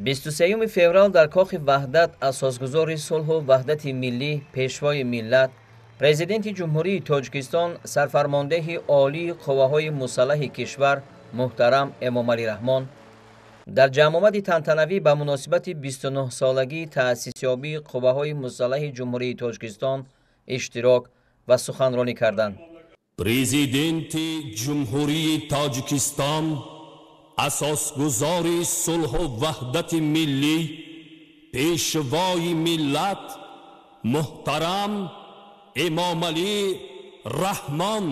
23 феврал дар кохи ваҳдат асосгузори сулҳу ваҳдати миллӣ, пешвои миллат, президенти ҷумҳурии Тоҷикистон, сарфармондеҳи олии қувваҳои мусаллаҳи кишвар муҳтарам Эмомалӣ Раҳмон дар ҷамъомади тантанавӣ ба муносибати 29-солагии таъсисёбии қувваҳои мусаллаҳи ҷумҳурии Тоҷикистон иштирок ва суханронӣ карданд. Президенти ҷумҳурии Тоҷикистон, асосгузори сулҳу ваҳдати миллӣ, пешвои миллат, муҳтарам Эмомалӣ Раҳмон.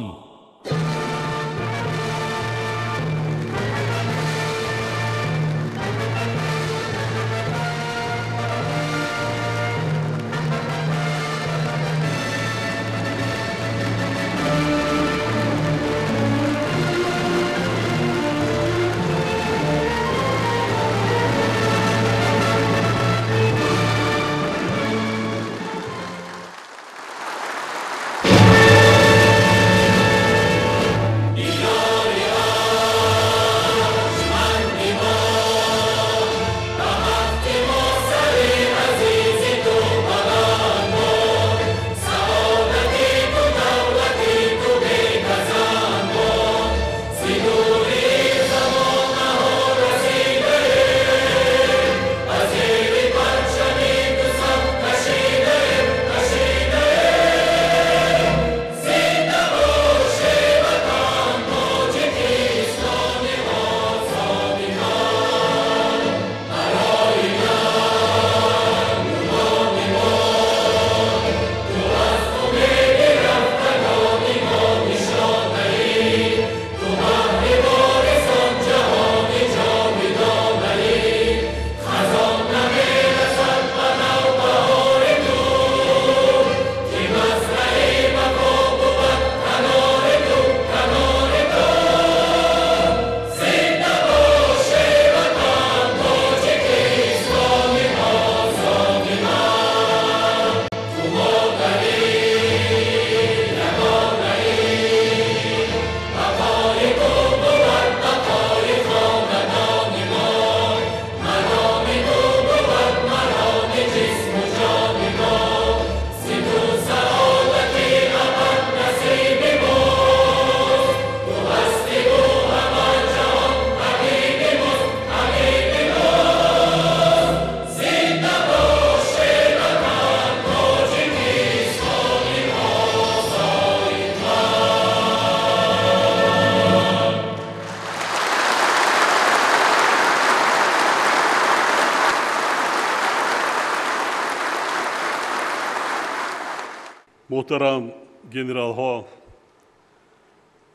محترم گنرال ها،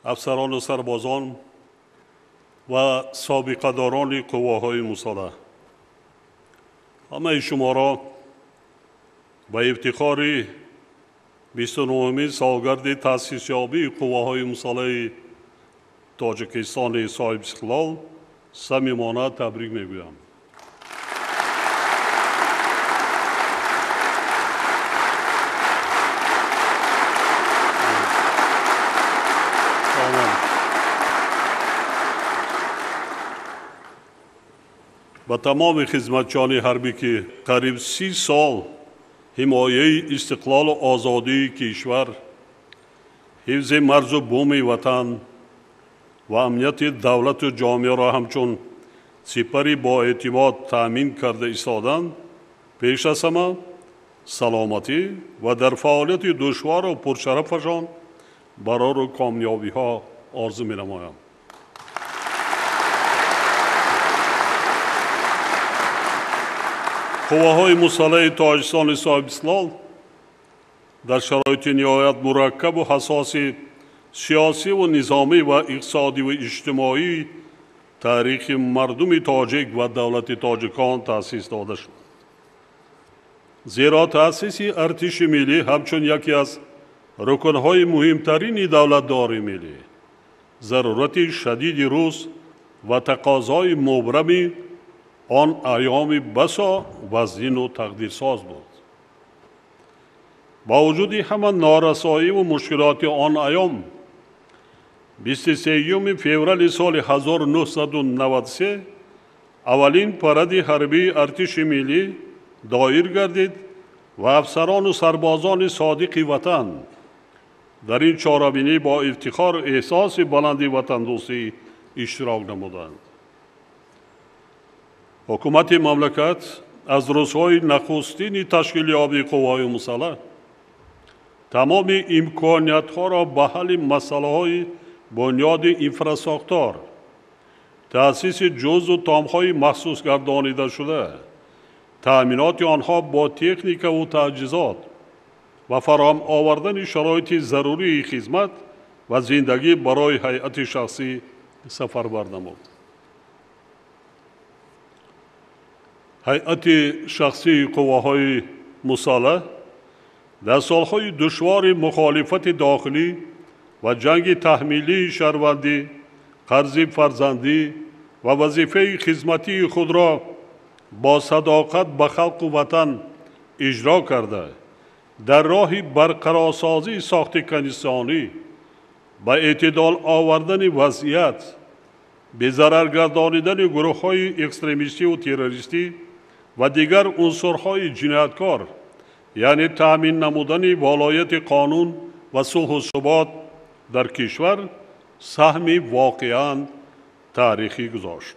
افسران و سربازان و سابقه داران قواهای مسلح، همه شما را به افتخار 29 سالگرد تأسیسیابی قواهای مسلح تاجیکستان صاحب استقلال صمیمانه تبریک میگویم. با تمام خدمتچان حربی که قریب 30 سال حمایه استقلال و آزادی کشور، حفظ مرز و بوم وطن و امنیت دولت و جامعه را همچون سپری با اعتماد تأمین کرده ایستادند، پیش از همه سلامتی و در فعالیت دشوار و پرشرفشان برای کامیابی ها آرزو می نمایم. قواهای مسلح تاجیکستان صاحب استقلال در شرایط نهایت مرکب و حساس سیاسی و نظامی و اقتصادی و اجتماعی تاریخ مردم تاجیک و دولت تاجیکان تأسیس داده شد. زیرا تأسیس ارتش ملی همچون یکی از رکنهای مهمترین دولتداری ملی ضرورت شدید روز و تقاضای مبرم آن ایام بسا وزین و تقدیرساز بود. با وجود همه نارسایی و مشکلات آن ایام 23 فوریه سال 1993 اولین پرد حربی ارتش ملی دایر گردید و افسران و سربازان صادق وطن در این چهاربینی با افتخار و احساس بلندی وطن دوستی اشتراک نمودند. حکومت مملکت از روزهای نخستین تشکیلیابی قوای مسلح تمام امکانیت‌ها را به حل مسائل بنیاد انفراستراکچور، تأسیس جزء و تام‌های مخصوص گردانیده شده، تأمینات آنها با تکنیک و تجهیزات و فراهم آوردن شرایط ضروری خدمت و زندگی برای هیئت شخصی سفربر نمود. هیئت شخصی قواهای مسلح در سالهای دشوار مخالفت داخلی و جنگ تحمیلی شهروندی، قرض فرزندی و وظیفه خدمتی خود را با صداقت به خلق و وطن اجرا کرده در راه برقرارسازی ساختمان انسانی، به اعتدال آوردن وضعیت، به ضرر گردانیدن گروه‌های اکستریمیستی و تروریستی و دیگر عنصرهای جنایتکار، یعنی تأمین نمودن ولایت قانون و صلح و ثبات در کشور سهمی واقعاً تاریخی گذاشت.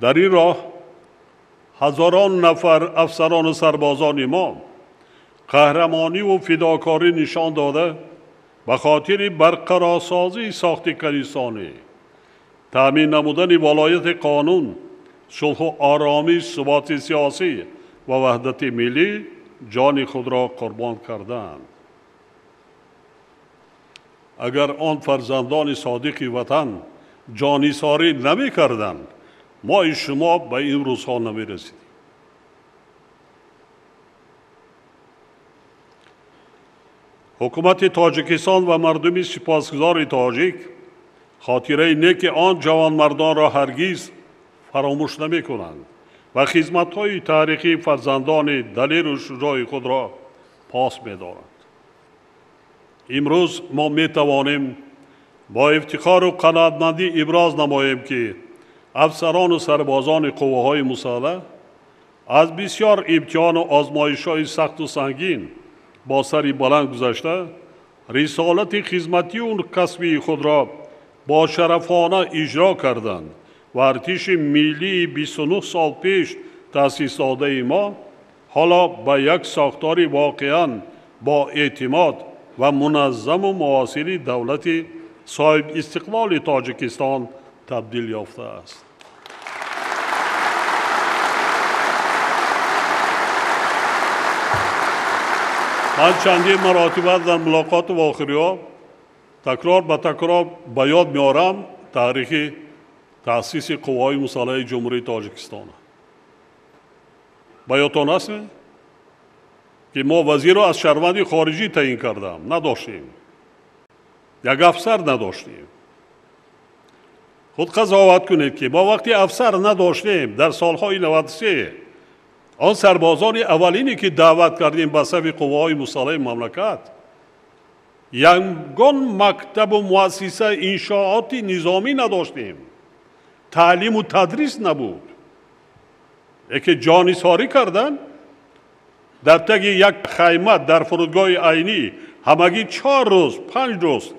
در این راه هزاران نفر افسران و سربازان ما قهرمانی و فداکاری نشان داده به خاطر برقرارسازی ساختمان انسانی، تأمین نمودن ولایت قانون، صلح و آرامش، ثبات سیاسی و وحدت ملی جان خود را قربان کردند. اگر آن فرزندان صادق وطن جانیساری نمی کردند، ما شما به این روزها نمی رسیدیم. حکومت تاجیکستان و مردم سپاسگزار تاجیک خاطره نیک آن جوانمردان را هرگز فراموش نمی کنند و خدمت‌های تاریخی فرزندان دلیر و شجاع خود را پاس می دارند. امروز ما می توانیم با افتخار و قناعتمندی ابراز نماییم که افسران و سربازان قواهای مسلح از بسیار امتحان و آزمایش‌های سخت و سنگین با سری بلند گذشته، رسالت خدمتی و کسبی خود را با شرفانه اجرا کردند و ارتش ملی 29 سال پیش تأسیس داده ما حالا به یک ساختار واقعاً با اعتماد و منظم و معاصر دولت صاحب استقلال تاجیکستان تبدیل یافته است. من چندین مراتب در ملاقات و آخری‌ها تکرار به تکرار به یاد میارم تاریخ تأسیس قوای مسلح جمهوری تاجیکستان. به یادتان است که ما وزیر را از شهروندی خارجی تعیین کردیم، نداشتیم. یک افسر نداشتیم. خود قضاوت کنید که با وقتی افسر نداشتیم در سالهای 93 آن سربازان اولینی که دعوت کردیم به صف قوای مسلح مملکت، یگان مکتب و مؤسسه انشاءات نظامی نداشتیم، تعلیم و تدریس نبود. یکی جانیساری کردن در تگ یک خیمه در فرودگاه عینی همگی 4 روز 5 روز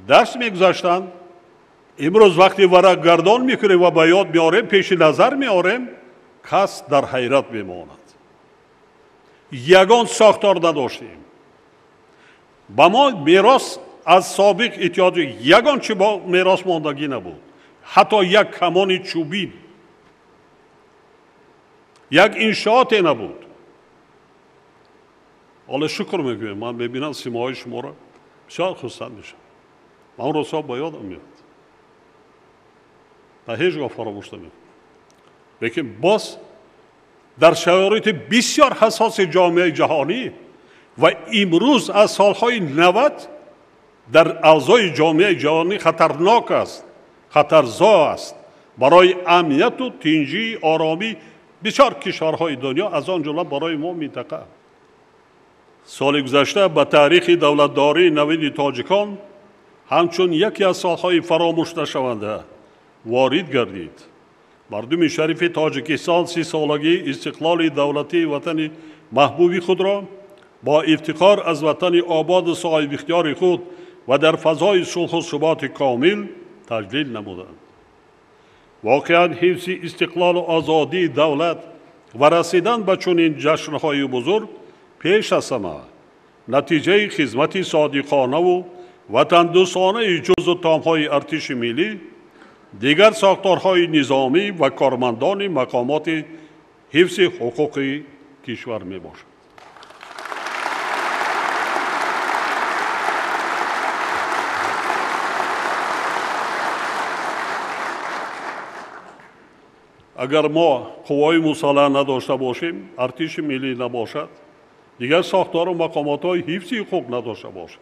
درس میگذاشتند. امروز وقتی ورق گردان میکنیم و به یاد میاریم، پیش نظر میاریم، کس در حیرت میماند. یگان ساختار نداشتیم. با ما میراث از سابق اتحادیه یگان چی با میراث ماندگی نبود. حتی یک کمان چوبی، یک انشاءات نبود. حالا شکر میگویم، من ببینم سیماهای شما را بسیار خستن میشم. من اون روزها با یادم میاد و هیچگاه فراموش نمیکنم. لیکن باز در شرایط بسیار حساس جامعه جهانی و امروز از سالهای 90 در اعضای جامعه جهانی خطرناک است، خطرزا است برای امنیت و تنظیم آرامی بسیار کشورهای دنیا، از آن جمله برای ما منطقه. سال گذشته به تاریخ دولتداری نوین تاجیکان همچون یکی از سالهای فراموش نشونده وارد گردید. مردم شریف تاجیکستان 30 سالگی استقلال دولتی وطن محبوب خود را با افتخار از وطن آباد صاحب اختیار خود و در فضای صلح و ثبات کامل تجلیل نمودند. واقعا حفظ استقلال و آزادی دولت و رسیدن به چنین جشنهای بزرگ پیش از همه نتیجه خدمت صادقانه و وطن دوستانه جزو تامهای ارتش ملی، دیگر ساختارهای نظامی و کارمندان مقامات حفظ حقوق کشور می باشد. اگر ما قوای مسلح نداشته باشیم، ارتش ملی نباشد، دیگر ساختار و مقامات های حفظ حقوق نداشته باشد،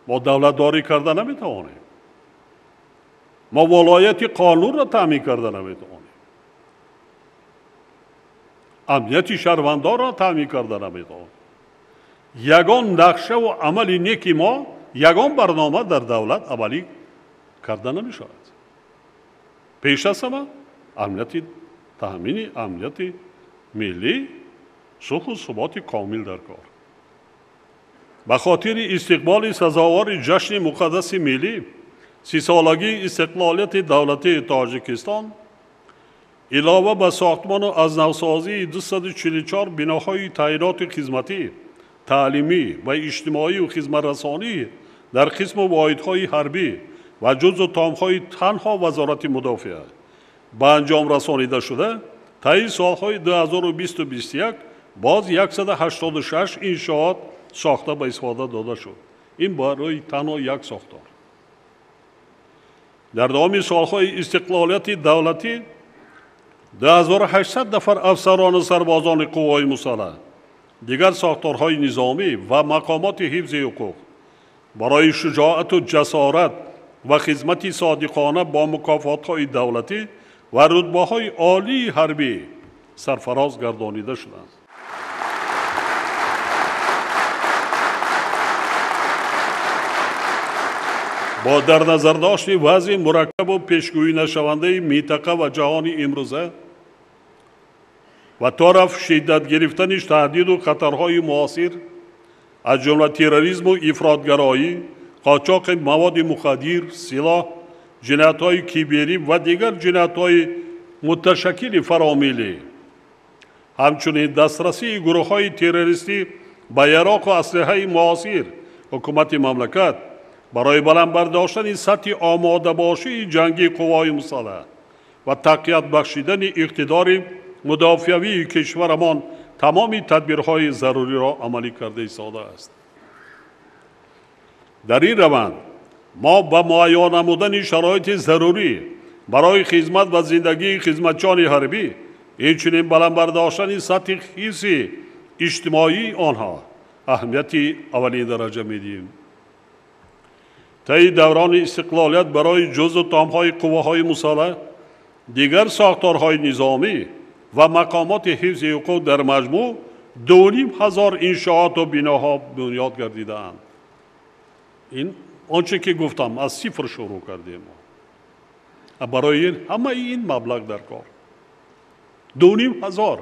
ما دولت داری کرده نمیتوانیم، ما ولایت قانون را تامین کرده نمیتوانیم، امنیت شهروندان را تامین کرده نمیتوانیم. یگان نقشه و عمل نیکی ما، یگان برنامه در دولت عملی کرده نمیشود. پیش از همه تامین امنیت ملی، صلح و ثبات کامل در کار. به خاطر استقبال سزاوار جشن مقدس ملی 30 سالگی استقلالیت دولتی تاجیکستان، علاوه به ساختمان و از نوسازی 244 بناهای تعینات خدمتی، تعلیمی و اجتماعی و خدمت رسانی در قسم واحدهای حربی و جزو تامهای تنها وزارت مدافعه به انجام رسانیده شده، طی سالهای 2020 و 2021 باز 186 انشاءات ساخته به استفاده داده شد. این برای تنها یک ساختار. در دام سالهای استقلالیت دولتی 2800 نفر افسران سربازان قوای مسلح، دیگر ساختارهای نظامی و مقامات حفظ حقوق برای شجاعت و جسارت و خدمت صادقانه با مکافات‌های دولتی و رتبه‌های عالی حربی سرفراز گردانیده شدند. با در نظر داشت وضع مرکب و پیشگویی نشونده منطقه و جهان امروزه و طرف شدت گرفتنش تهدید و خطرهای معاصر از جمله تروریسم و افراطگرایی، قاچاق مواد مخدر، سلاح، جنایت‌های کیبری و دیگر جنایت‌های متشکل فراملی، همچنین دسترسی گروه‌های تروریستی به یراق و اسلحه معاصر حکومت مملکت برای بلند برداشتن سطح آماده باشی جنگی قوای مسلح و تقویت بخشیدن اقتدار مدافعوی کشورمان تمام تدبیرهای ضروری را عملی کرده ایستاده است. در این روند ما با مهیا نمودن شرایط ضروری برای خدمت و زندگی خدمتچان حربی، همچنین بلند برداشتن سطح حفظ اجتماعی آنها اهمیت اولین درجه میدیم. طی دوران استقلالیت برای جزو تامهای قواهای مسلح، دیگر ساختارهای نظامی و مقامات حفظ حقوق در مجموع 2500 انشاءات و بناها بنیاد گردیده‌اند. این آنچه که گفتم از صفر شروع کردیم. برای همه این مبلغ در کار 2500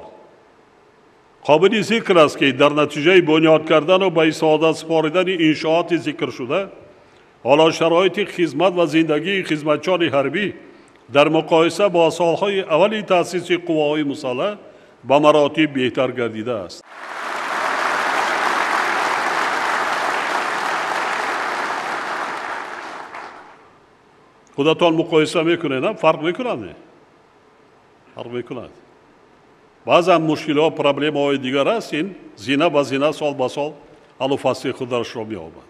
قابل ذکر است که در نتیجه بنیاد کردن و به استفاده سپاریدن انشاءات ذکر شده، حالا شرایط خدمت و زندگی خدمتچان حربی در مقایسه با سالهای اولی تأسیس قواهای مسلح به مراتب بهتر گردیده است. خودتان مقایسه میکنید، فرق میکنند. فرق میکنند. بعضا مشکلات پرابلم های دیگر است، این زینه به زینه سال به سال حل و فصل خودش را می‌یابد.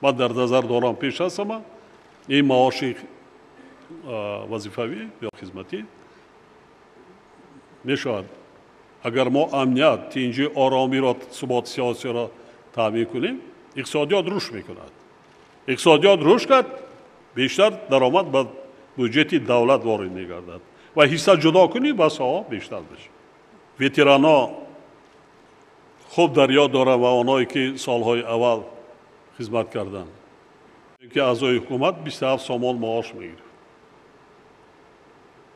من در نظر دارم پیش از همه این معاش وظیفوی یا خدمتی میشود اگر ما امنیت، اینجا آرامی را، ثبات سیاسی را تامین کنیم، اقتصادیات رشد میکند. اقتصادیات رشد کرد، بیشتر درآمد به بودجه دولت وارد میگردد و حصه جدا کنیم بس ها بیشتر بشه. ویترانا خوب در یاد دارم و آنهایی که سالهای اول خدمت کردن که اعضای حکومت 27 سامان معاش میگیره.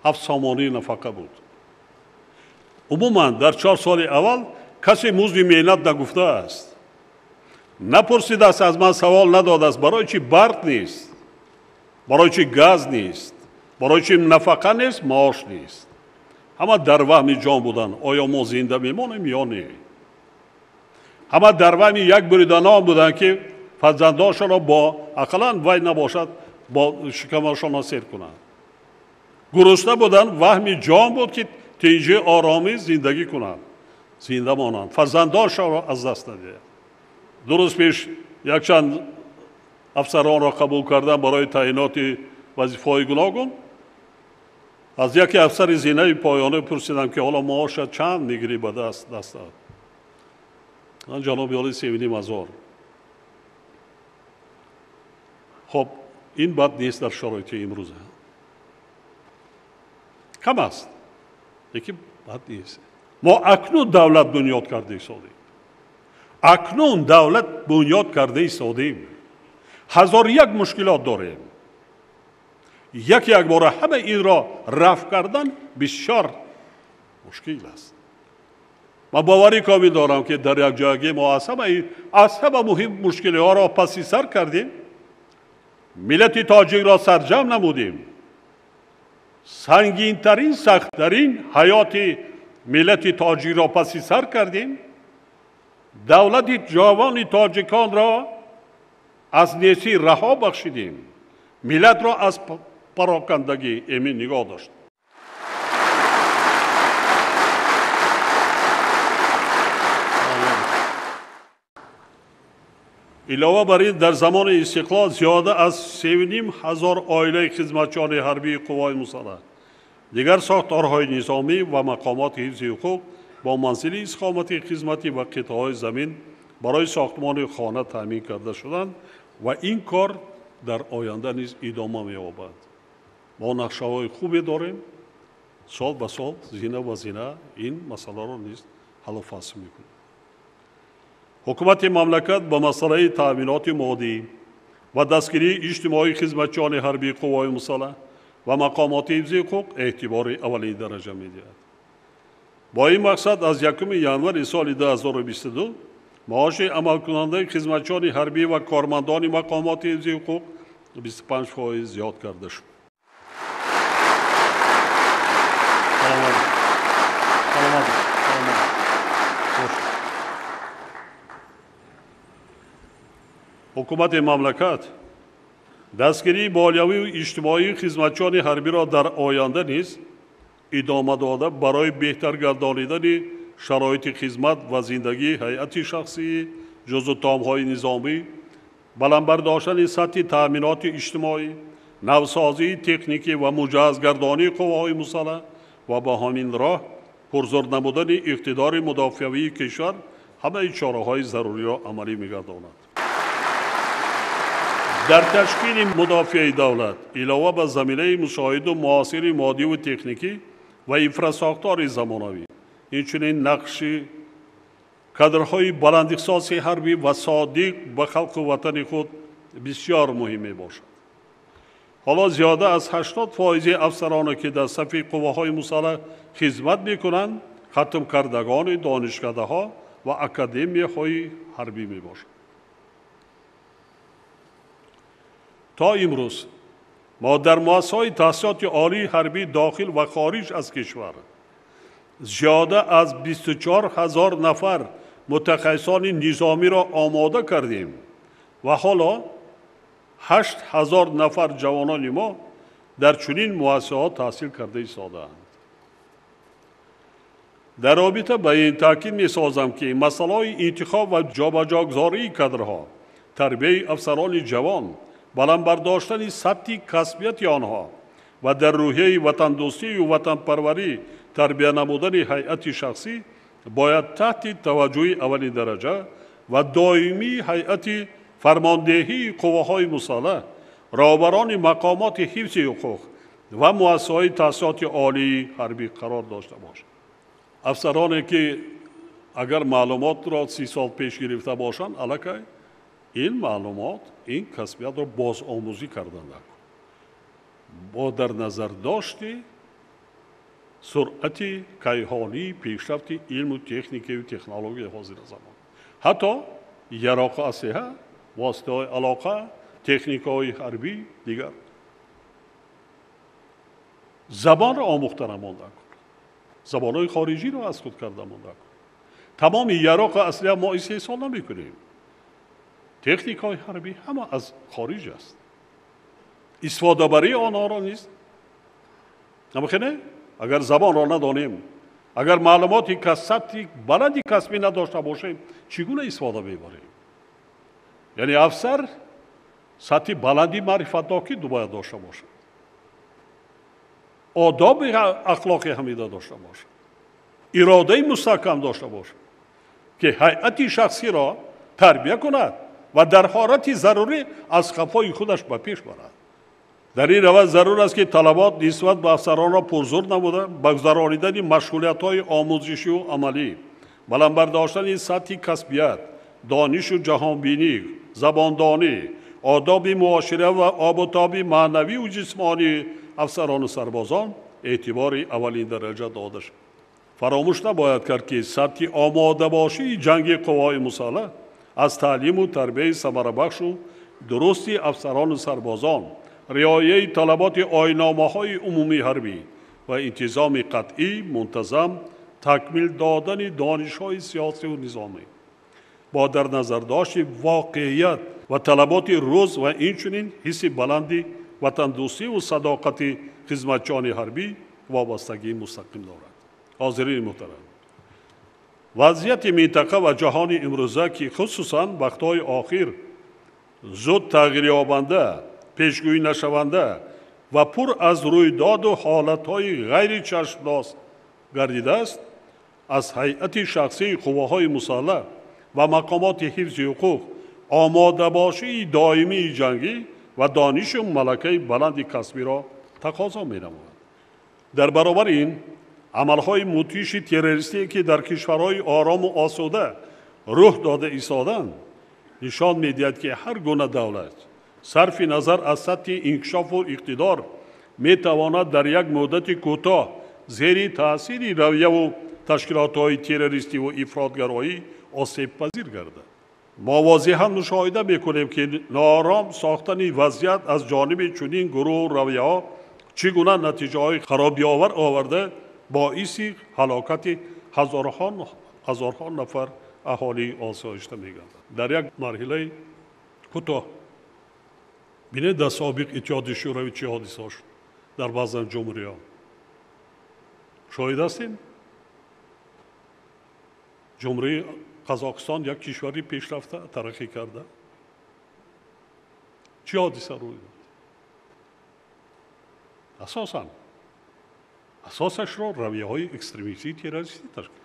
7 сомонӣ нафақа буд. умуман дар 4 соли аввал касе музди меҳнат нагуфтааст. напурсидааст, аз ман савол надодааст барои чӣ барқ нест, барои чӣ газ нест, барои чӣ нафақа нест, маош нест. ҳама дар ваҳми ҷон буданд. оё мо зинда мемонем ё не? ҳама дар ваҳми як буриданон буданд ки фарзандонашонро бо ақаллан вай набошад бо шикамашонро сер кунанд. гурусна буданд. ваҳми ҷон буд ки тинҷи оромӣ зиндагӣ кунанд, зинда монанд, фарзандонашонро аз даст надиҳанд. 2 рӯз пеш якчанд афсаронро қабул кардан барои таъиноти вазифаҳои гуногун. аз яке афсари зинаи поёнӣ пурсидам ки ҳоло маоша чанд мегирӣ ба дастат. ҷаноби олӣ 3,5,000. хоб ин бад нест дар шароити имрӯза. кам аст, лекин бад нест. мо акнун давлат бунёд карда истодем. акнун давлат бунёд карда истодем. 1001 мушкилот дорем. як бора ҳама инро рафъ кардан бисёр мушкил аст. ман боварӣ комил дорам ки дар якҷоягӣ мо аз ҳама муҳим мушкилиҳоро паси сар кардем. миллати тоҷикро сарҷам намудем. сангинтарин сахттарин ҳаёти миллати тоҷикро паси сар кардем. давлати ҷавони тоҷиконро аз несӣ раҳо бахшидем. миллатро аз парокандагӣ эмин нигоҳ доштем. илова бар ин дар замони истиқлол зиёда аз 3,500 оилаи хизматчони ҳарбии қувваҳои мусаллаҳ, дигар сохторҳои низомӣ ва мақомоти ҳифзи ҳуқуқ бо манзили истиқомати хизматӣ ва қитъаҳои замин барои сохтмони хона таъмин карда шуданд ва ин кор дар оянда низ идома меёбад. мо нақшаҳои хубе дорем. сол ба сол зина ва зина ин масъаларо низ ҳаллу фасл мекунем. ҳукумати мамлакат ба масъалаи таъминоти моддӣ ва дастгирии иҷтимоии хизматчони ҳарбии қувваҳои мусаллаҳ ва мақомоти ҳифзи ҳуқуқ эътибори аввалин дараҷа медиҳад. бо ин мақсад аз 1 январи соли 2022 маоши амалкунандаи хизматчони ҳарбӣ ва кормандони мақомоти ҳифзи ҳуқуқ 25% зиёд карда шуд. ҳукумати мамлакат дастгирии молиявию иҷтимоии хизматчони ҳарбиро дар оянда низ идома дода барои беҳтар гардонидани шароити хизмат ва зиндагии ҳайати шахсии ҷузъу таомҳои низомӣ, баландбардоштани сатҳи таъминоти иҷтимоӣ, навсозии техникӣ ва муҷаҳҳазгардонии қувваҳои мусаллаҳ ва ба ҳамин роҳ пурзур намудани иқтидори мудофиавии кишвар ҳамаи чораҳои заруриро амалӣ мегардонад. дар ташкили мудофиаи давлат илова ба заминаи мушоҳиду муосири моддиву техникӣ ва инфрасохтори замонавӣ, инчунин нақши кадрҳои баландихсоси ҳарбӣ ва содиқ ба халқу ватани худ бисёр муҳим мебошад. ҳоло зиёда аз 80% афсароне ки дар сафи қувваҳои мусаллаҳ хизмат мекунанд хатмкардагони донишкадаҳо ва академияҳои ҳарбӣ мебошанд. то имрӯз мо дар муассисаҳои таҳсилоти олии ҳарбӣ дохил ва хориҷ аз кишвар зиёда аз 24,000 нафар мутахассисони низомиро омода кардем ва ҳоло 8,000 нафар ҷавонони мо дар чунин муассисаҳо таҳсил карда истодаанд. дар робита ба ин таъкид месозам ки масъалаҳои интихоб ва ҷобаҷогзории кадрҳо, тарбияи афсарони ҷавон, баландбардоштани сатҳи касбияти онҳо ва дар рӯҳияи ватандӯстию ватанпарварӣ тарбия намудани ҳайати шахсӣ бояд таҳти таваҷҷӯҳи аввалин дараҷа ва доимии ҳайати фармондеҳии қувваҳои мусаллаҳ, роҳбарони мақомоти ҳифзи ҳуқуқ ва муассисаҳои таҳсилоти олии ҳарбӣ қарор дошта бошад. афсароне ки агар маълумотро 30 сол пеш гирифта бошанд, аллакай ин маълумот, ин касбиятро бозомӯзӣ карда накун. бо дар назар дошти سرعت کیهانی پیشرفت علم و تکنیک و تکنولوژی حاضر زمان. حتی یراق اسلحه، واسطه های علاقه، تکنیک های حربی دیگر. زبان را آموخته نمانده کن. زبان های خارجی را از خود کرده مانده کن. تمام یراق اسلحه ما استحصال نمیکنیم. تکنیک های حربی همه از خارج است. استفاده برای آنها را نیست. نمیخونه؟ اگر زبان را ندانیم، اگر معلوماتی که سطح بلندی کسبی نداشته باشیم، چگونه استفاده میبریم؟ یعنی افسر سطح بلندی معرفت داکی باید داشته باشد. آداب اخلاقی حمیده داشته باشد. اراده مستحکم داشته باشد که هیئت شخصی را تربیت کند و در حالت ضروری از خفای خودش به پیش برد. در این روز ضرور است که طلبات نسبت به افسران را پرزور نموده به گذرانیدن مشغولیت‌های آموزشی و عملی، بلند برداشتن سطح کسبیت، دانش و جهانبینی، زباندانی، آداب معاشره و آب و تاب معنوی و جسمانی افسران و سربازان اعتبار اولین درجه داده شد. فراموش نباید کرد که سطح آماده باشی جنگ قوای مسلح از تعلیم و تربیت ثمره بخش و درستی افسران و سربازان، رعایت طلبات آیین‌نامه‌های عمومی حربی و انتظام قطعی منتظم، تکمیل دادن دانش‌های سیاسی و نظامی با در نظر داشت واقعیت و طلبات روز و اینچنین حس بلندی وطن دوستی و صداقت خدمتچیان حربی وابستگی مستقیم دارد. حاضرین محترم، وضعیت منطقه و جهان امروزه که خصوصاً وقت‌های آخر زود تغییر یابنده، پیشگویی نشونده و پر از رویداد و حالت‌های غیر چشم‌داز گردیده است، از هیئت شخصی قواهای مسلح و مقامات حفظ حقوق آماده باشی دائمی جنگی و دانش و ملکه بلند کسبی را تقاضا می‌نماید. در برابر این عملهای مدهش تروریستی که در کشورهای آرام و آسوده رخ داده ایستادند نشان می‌دهد که هر گونه دولت صرف نظر از سطح انکشاف و اقتدار می‌تواند در یک مدت کوتاه زیر تأثیر رویه و تشکیلات‌های تروریستی و افراطگرایی آسیب پذیر گردد. ما واضحاً مشاهده می‌کنیم که ناآرام ساختن وضعیت از جانب چنین گروه و رویه‌ها چگونه نتیجه‌های خرابی‌آور آورده باعث هلاکت هزارها نفر اهالی آسایشته می‌گردد. در یک مرحله کوتاه بینید در سابق اتحاد شوروی چه حادثه شد در بعضی جمهوری‌ها شاهد هستیم. جمهوری قزاقستان یک کشوری پیشرفته ترقی کرده. چه حادثه روی داد؟ اساسش را رویه‌های اکستریمیستی تروریستی تشکیل.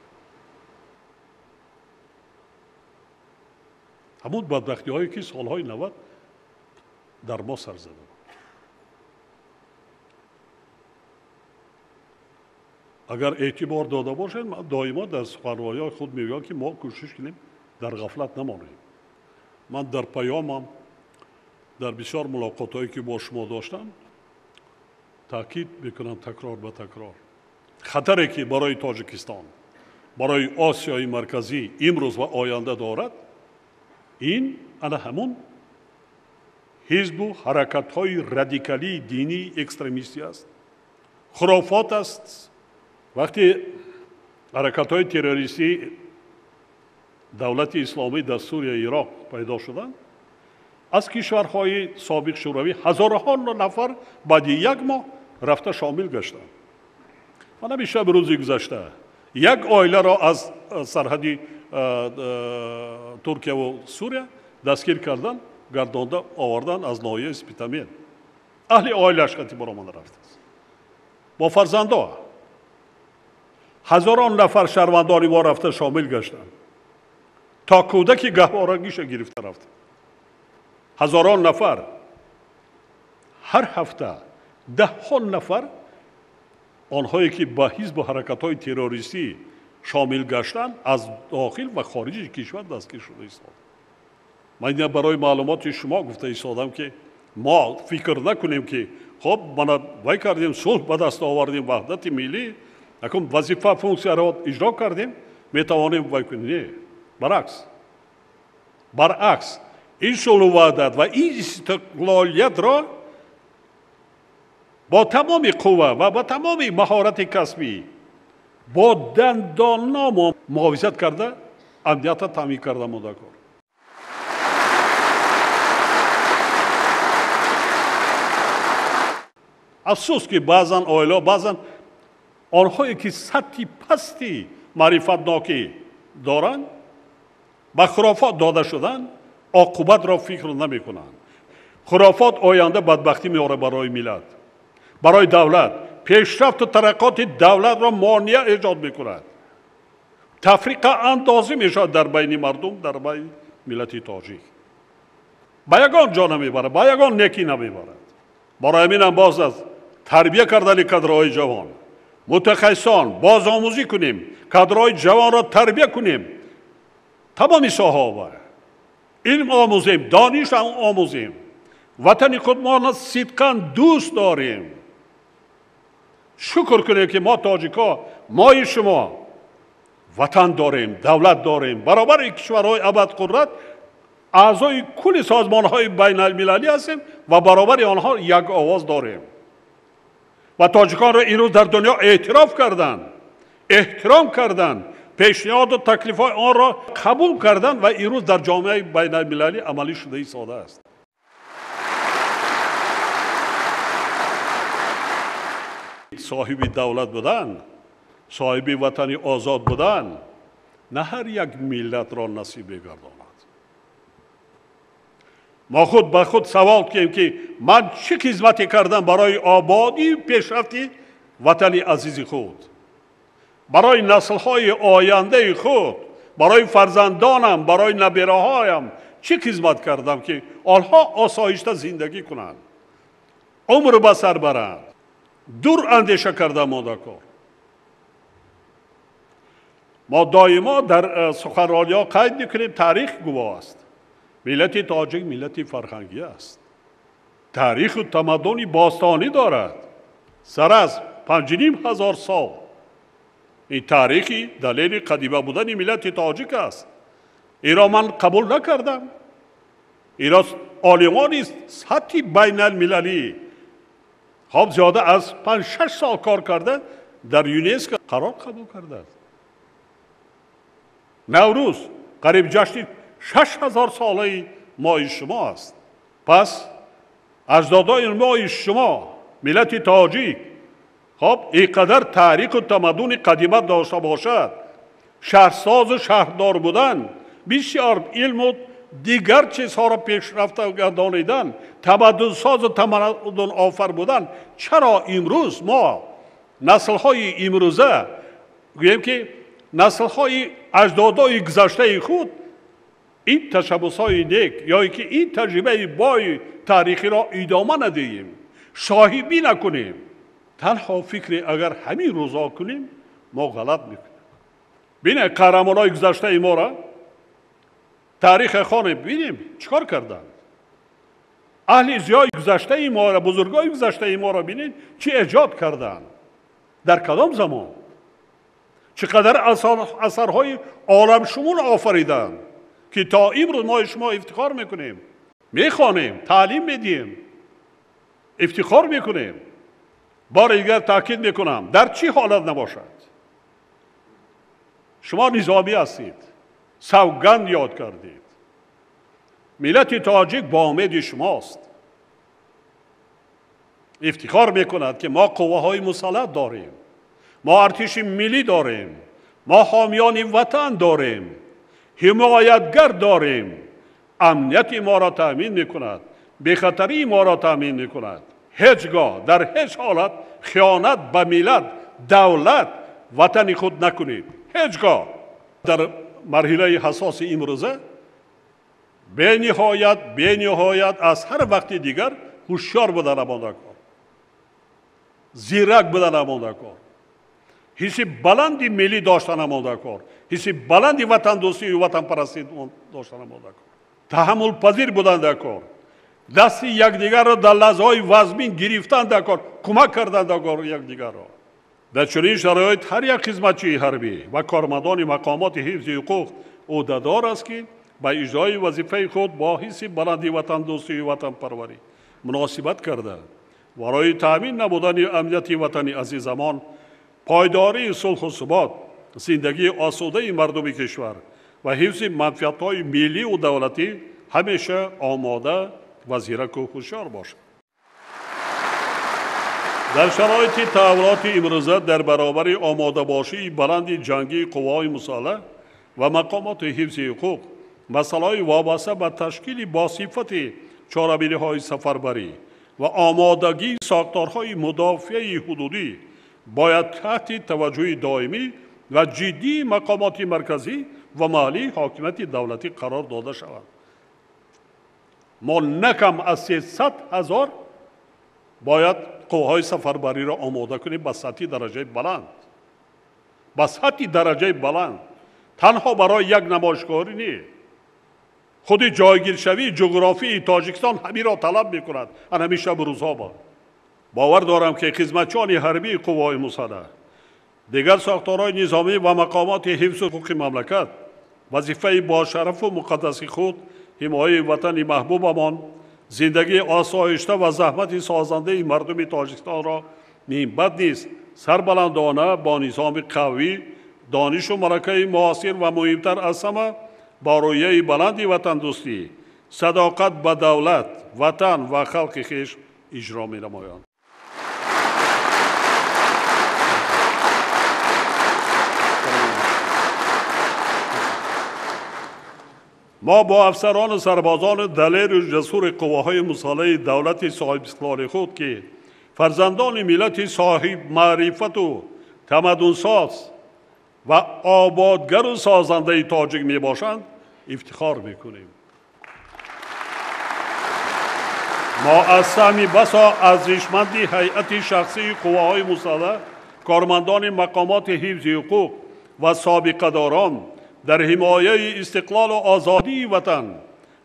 همون بدبختی‌هایی که سالهای 90 در ما سر زده بود. اگر اعتبار داده باشند، من دائما در سخنرانی‌های خود میگم که ما کوشش کنیم در غفلت نمانیم. من در پیامم در بسیار ملاقات‌هایی که با شما داشتم تاکید میکنم تکرار به تکرار خطری که برای تاجیکستان، برای آسیای مرکزی امروز و آینده دارد، این انا همون حزب و حرکت‌های رادیکالی دینی اکستریمیستی است. خرافات است. وقتی حرکت‌های تروریستی دولت اسلامی در سوریه عراق پیدا شدند، از کشورهای سابق شوروی هزارها نفر بعد یک ماه رفته شامل گشتند. من همیشه به روزی گذشته یک عائله را از سرحد ترکیه و سوریه دستگیر کردن، گردانده آوردن از ناحیه اسپیتامین. اهل عائله‌اش خطی برآمده رفته است با فرزندها. هزاران نفر شهروندان ما رفته شامل گشتند تا کودک گهوارگیش گرفته رفته. هزاران نفر هر هفته 10 نفر آنهایی که به حزب و حرکت‌های تروریستی شامل گشتند از داخل و خارج کشور دستگیر شده ایستاد. من برای معلومات شما گفته ایستادم که ما فکر نکنیم که خب ما وای کردیم صلح به دست آوردیم وحدت ملی اکنون وظیفه فونکسیا را اجرا کردیم میتوانیم بکنیم. برعکس این صلح و وحدت و این استقلالیت را با تمام قوه و با تمام مهارت کسبی با دندان محافظت کرده امنیت را تامین کرده مدکر. افسوس که بعضا آیلا بعضا آنهایی که سطح پستی معرفتناکی دارند به خرافات داده شدن عاقبت را فکر نمی کنند. خرافات آینده بدبختی میاره برای ملت، برای دولت، پیشرفت و ترقات دولت را مانع ایجاد میکند. تفریق اندازی میشود در بین مردم، در بین ملت تاجیک. به یگان جا نمیبرد، به یگان نیکی نمیبرد. برای همین هم باز از تربیه کردن کادرهای جوان، متخصصان باز آموزی کنیم، کادرهای جوان را تربیه کنیم، تمامی ساحه‌ها علم آموزیم، دانش آموزیم. وطن خود ما صدقاً دوست داریم. شکر کنیم که ما تاجیکا، ما شما وطن داریم، دولت داریم، برابر کشورهای ابدقدرت اعضای کل سازمانهای بین المللی هستیم و برابر آنها یک آواز داریم. و تاجیکان را این روز در دنیا اعتراف کردند، احترام کردند، پیشنهاد و تکلیف‌های آن را قبول کردند و این روز در جامعه بین المللی عملی شده ساده است. صاحب دولت بودن، صاحب وطنی آزاد بودن نه هر یک ملت را نصیب گرداند. ما خود به خود سوال کنیم که من چه خدمتی کردم برای آبادی و پیشرفتی وطن عزیز خود، برای نسل‌های آینده خود، برای فرزندانم، برای نبیره‌هایم چه خدمت کردم که آنها آسایشته زندگی کنند، عمر به سر برند. دور اندیشه کردم مدکر. ما دائما در سخنرانی‌ها قید می‌کنیم تاریخ گواه است. ملت تاجیک ملت فرهنگی است. تاریخ و تمدنی باستانی دارد. سر از 5,500 سال. این تاریخی دلیل قدیمه بودن ملت تاجیک است. این را من قبول نکردم. این را عالمان سطح بین المللی خب زیاده از 5-6 سال کار کرده در یونسکو قرار قبول کرده. نوروز قریب جشن 6,000 ساله ماه شما است. پس اجدادای ماه شما ملت تاجیک خب اینقدر تاریخ و تمدن قدیمت داشته باشد، شهرساز و شهردار بودن، بسیار علم و دیگر چیزها را پیشرفته گردانیدن، تمدن ساز و تمدن آفر بودن، چرا امروز ما نسل‌های امروزه گوییم که نسل‌های اجدادای گذشته خود این تشبس‌های نیک یا که این تجربه بای تاریخی را ادامه ندهیم، شاهبی نکنیم، تنها فکر اگر همین روزا کنیم ما غلط میکنیم. بینه قهرمانای گذشته ما را تاریخ خانه بینیم چیکار کردن. اهل زیای گذشته ما را، بزرگای گذشته ما را بینید چی ایجاد کردن، در کدام زمان چقدر اثرهای عالم شمول آفریدن که تا امروز ما شما افتخار میکنیم، میخوانیم، تعلیم میدیم، افتخار میکنیم. بار دیگر تاکید میکنم در چی حالت نباشد شما نظامی هستید، سوگند یاد کردید، ملت تاجیک با امید شماست، افتخار میکند که ما قوه های مسلح داریم، ما ارتش ملی داریم، ما حامیان وطن داریم، حمایتگر داریم. امنیت ما را تامین میکند، بی‌خطری ما را تامین میکند. هیچگاه در هیچ حالت خیانت به ملت، دولت، وطن خود نکنید. هیچگاه. در مرحله حساس امروزه به نهایت از هر وقت دیگر هوشیار بودن نمانده کار، زیرک بودن نمانده کار، حس بلندی ملی داشتن نمانده کار، حس بلندی وطن دوستی و وطن پرستی داشتن نمانده کار، تحمل پذیر بودن در کار، دست یکدیگر را در لحظه‌های وزمین گرفتن در کار، کمک کردن در کار یکدیگر را. در چنین شرایط هر یک خدمتچی حربی و کارمندان مقامات حفظ حقوق عهدهدار است که به اجرای وظیفه خود با حس بلندی وطن دوستی و وطن پروری مناسبت کرده برای تامین نمودن امنیت وطن عزیزمان، پایداری صلح و ثبات، زندگی آسوده مردم کشور و حفظ منفعت‌های ملی و دولتی همیشه آماده و زیرک و هوشیار باشد. در شرایط تحولات امروزه در برابر آماده باشی بلند جنگی قوای مسلح و مقامات حفظ حقوق، مسائل وابسته به تشکیل باصفت چاره‌بینی‌های سفربری و آمادگی ساختارهای مدافع حدودی باید تحت توجه دائمی و جدی مقامات مرکزی و محلی حاکمیت دولتی قرار داده شود. ما نکم از 300,000 باید قوهای سفربری را آماده کنیم به سطح درجه بلند. به سطح درجه بلند. تنها برای یک نمایشگاهی نیست. خود جایگیر شوی جغرافی تاجیکستان همین را طلب می‌کند. همیشه شب روزها باور دارم که خدمتچیان حربی قوای مسلح، دیگر ساختارهای نظامی و مقامات حفظ حقوق مملکت وظیفه با شرف و مقدس خود حمایت وطن محبوبمان، زندگی آسایشته و زحمت سازنده مردم تاجیکستان را بد نیست سربلندانه با نظام قوی، دانش و ملکه معاصر و مهمتر از همه با رویه بلند وطن دوستی، صداقت به دولت، وطن و خلق خویش اجرا می‌نمایند. ما با افسران و سربازان دلیر و جسور قواهای مسلح دولت صاحب استقلال خود که فرزندان ملت صاحب معرفت و تمدنساز و آبادگر و سازنده تاجیک می باشند افتخار می کنیم. ما از سهمی بسا ارزشمندی هیئت شخصی قواهای مسلح، کارمندان مقامات حفظ حقوق و سابقه داران در حمایه استقلال و آزادی وطن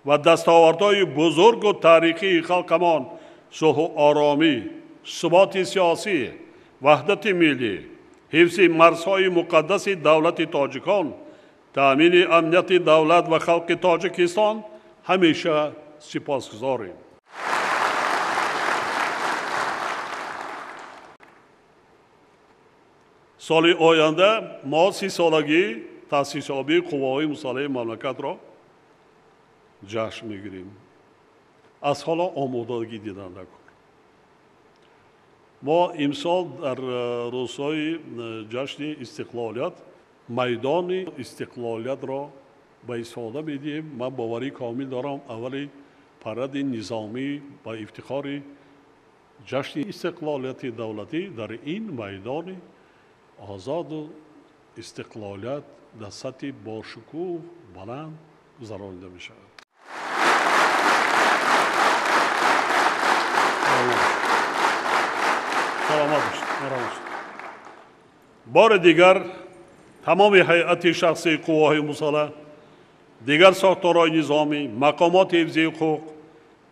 و دستاوردهای بزرگ و تاریخی خلقمان، صلح و آرامی، ثبات سیاسی، وحدت ملی، حفظ مرزهای مقدس دولت تاجیکان، تأمین امنیت دولت و خلق تاجیکستان همیشه سپاسگزاریم. سال آینده ما 30 سالگی تأسیس یابی قواهای مسلح مملکت را جشن میگیریم. از حالا آمادگی دیدن نکن. ما امسال در روزهای جشن استقلالیت میدان استقلالیت را به استفاده میدیم. من باوری کامل دارم اولی پرد نظامی با افتخار جشن استقلالیت دولتی در این میدان آزاد و استقلالیت در سطح باشکوه بلند گذرانده می شود. سلامت باشید. بار دیگر تمام هیئت شخصی قواهای مسلح، دیگر ساختارهای نظامی، مقامات حفظ حقوق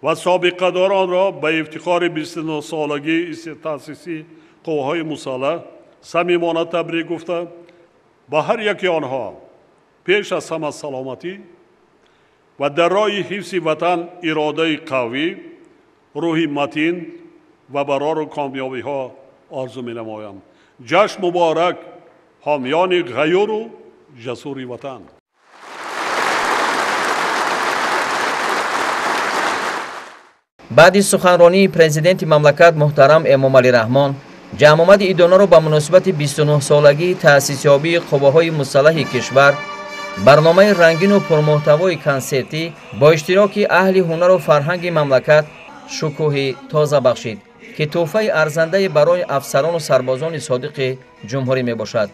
و سابقه داران را به افتخار 29 سالگی تأسیسی قواهای مسلح صمیمانه تبریک گفته با هر یکی آنها پیش از همه سلامتی و در راه حفظ وطن اراده قوی، روح متین و برار و کامیابی ها آرزو می نمایم. جشن مبارک حامیان غیور و جسور وطن. بعد از سخنرانی پرزیدنت مملکت محترم امام علی رحمان، جمع آمد ایدانا را به مناسبت 29 سالگی تأسیس یابی قواهای مسلح کشور برنامه رنگین و پرمحتوای کنسرتی با اشتراک اهل هنر و فرهنگ مملکت شکوه تازه بخشید که تحفه ارزنده برای افسران و سربازان صادق جمهوری می باشد.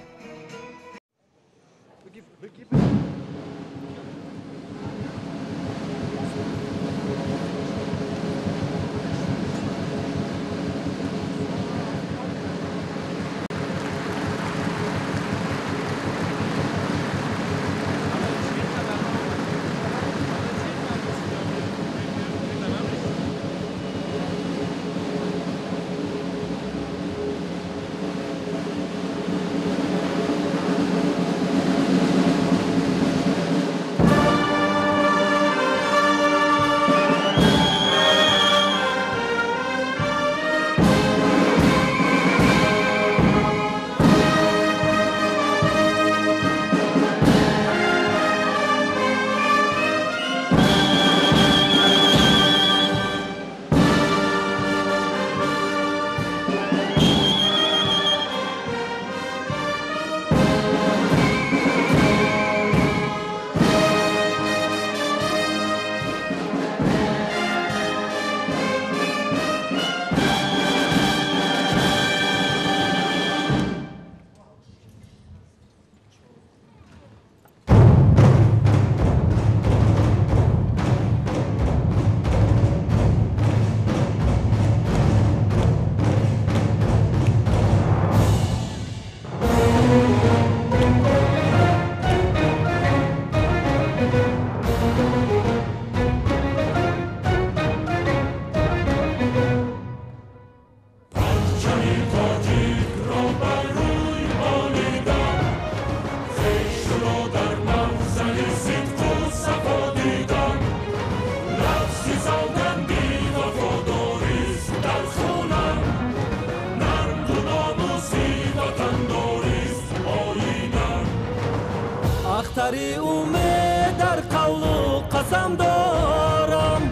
لشکری امید در قول و قسم دارم،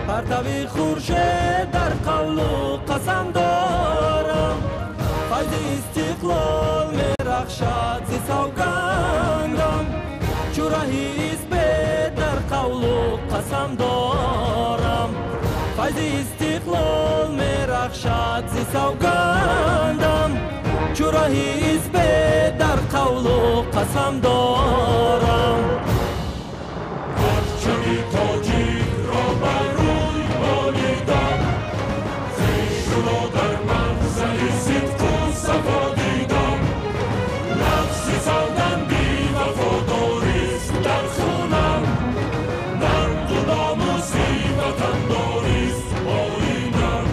پرتوی خورشید در قول و قسم دارم. فیض استقلال میرخشد ز سوگندم، چو رهی اسبید در قول و قسم دارم. فیض استقلال میرخشد ز سوگندم، چو رهی اسبید در قول و قسم دارم. پرچم تاجیک را بر روی بالیدم، خویش را در منزل صدق و صفا دیدم. لفظ سوگندی وفاداریست در خونم، ننگ و ناموسی وطنداریست آیینم.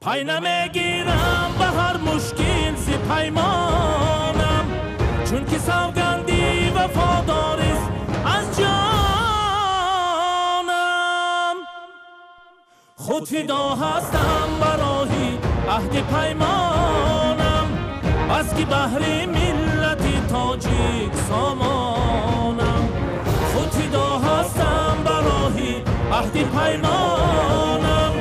پی نمیگیرم به هر مشکل ز پیمانم، چون که سوگندی وفاداریست از جانم. خود فدا هستم برای عهد پیمانم، بس که بهر ملت تاجیک سامانم. خود فدا هستم برای عهد پیمانم،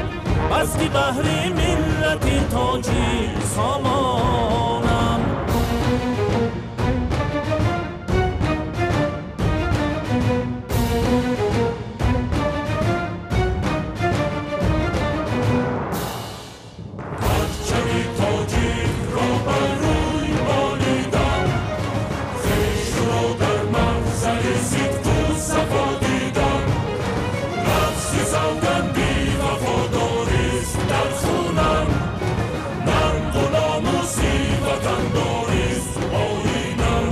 بس که بهر ملت تاجیک سامانم. پرچم تاجیک را بر روی بالیدم، خویش را در منزل صدق و صفا دیدم. لفظ سوگندی وفاداریست در خونم، ننگ و ناموسی وطنداریست آیینم.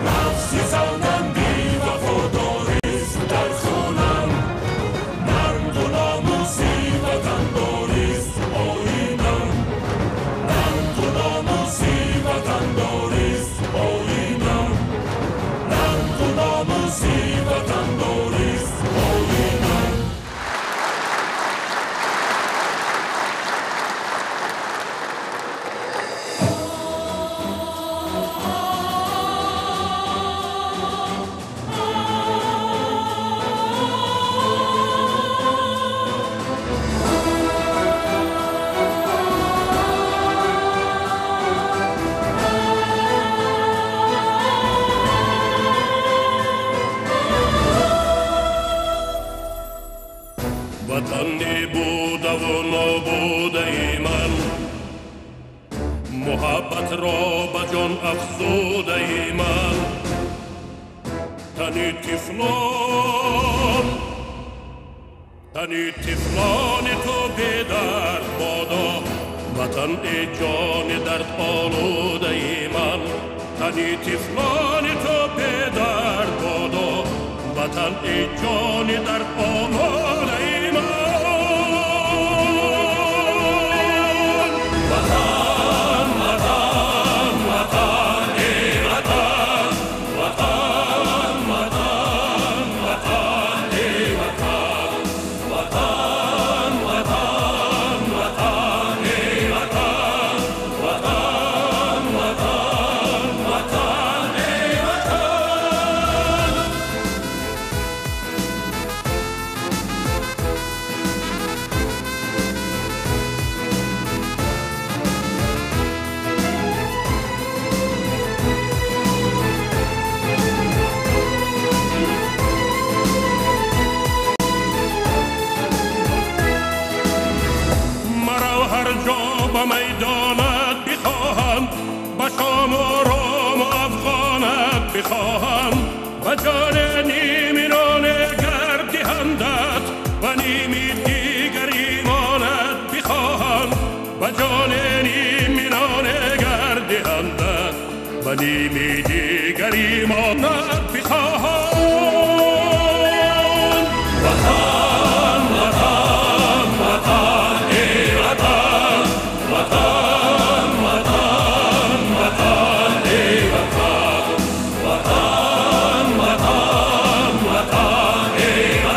لفظ سوگندی وفاداریست در خونم، ننگ و ناموسی وطنداریست آیینم. ننگ و ناموسی وطنداریست آیینم. ننگ و ناموسی وطنداریست آیینم. وطنی بوده و نابوده ای من، محبت را به جان افزوده ای من. تنی تفلان تو بیدرد بادا، وطن ای جان درد آلوده ای من. تنی تفلان تو بیدرد بادا، وطن ای جان درد آلوده ای من. وطن وطن وطن ای وطن، وطن وطن وطن ای وطن. وطن وطن وطن ای وطن، وطن وطن وطن ای وطن. مرا هر جا به میدانت بخواهم، به شام و رام و افغانت بخواهم. به جان نیمینان گردهندت و نیمی دیگر ایمانت بخواهم. به جان نیمینان گردهندت و نیمی دیگر ایمانت بخواهم. وطن وطن وطن ای وطن، وطن وطن وطن ای وطن. وطن وطن وطن ای وطن.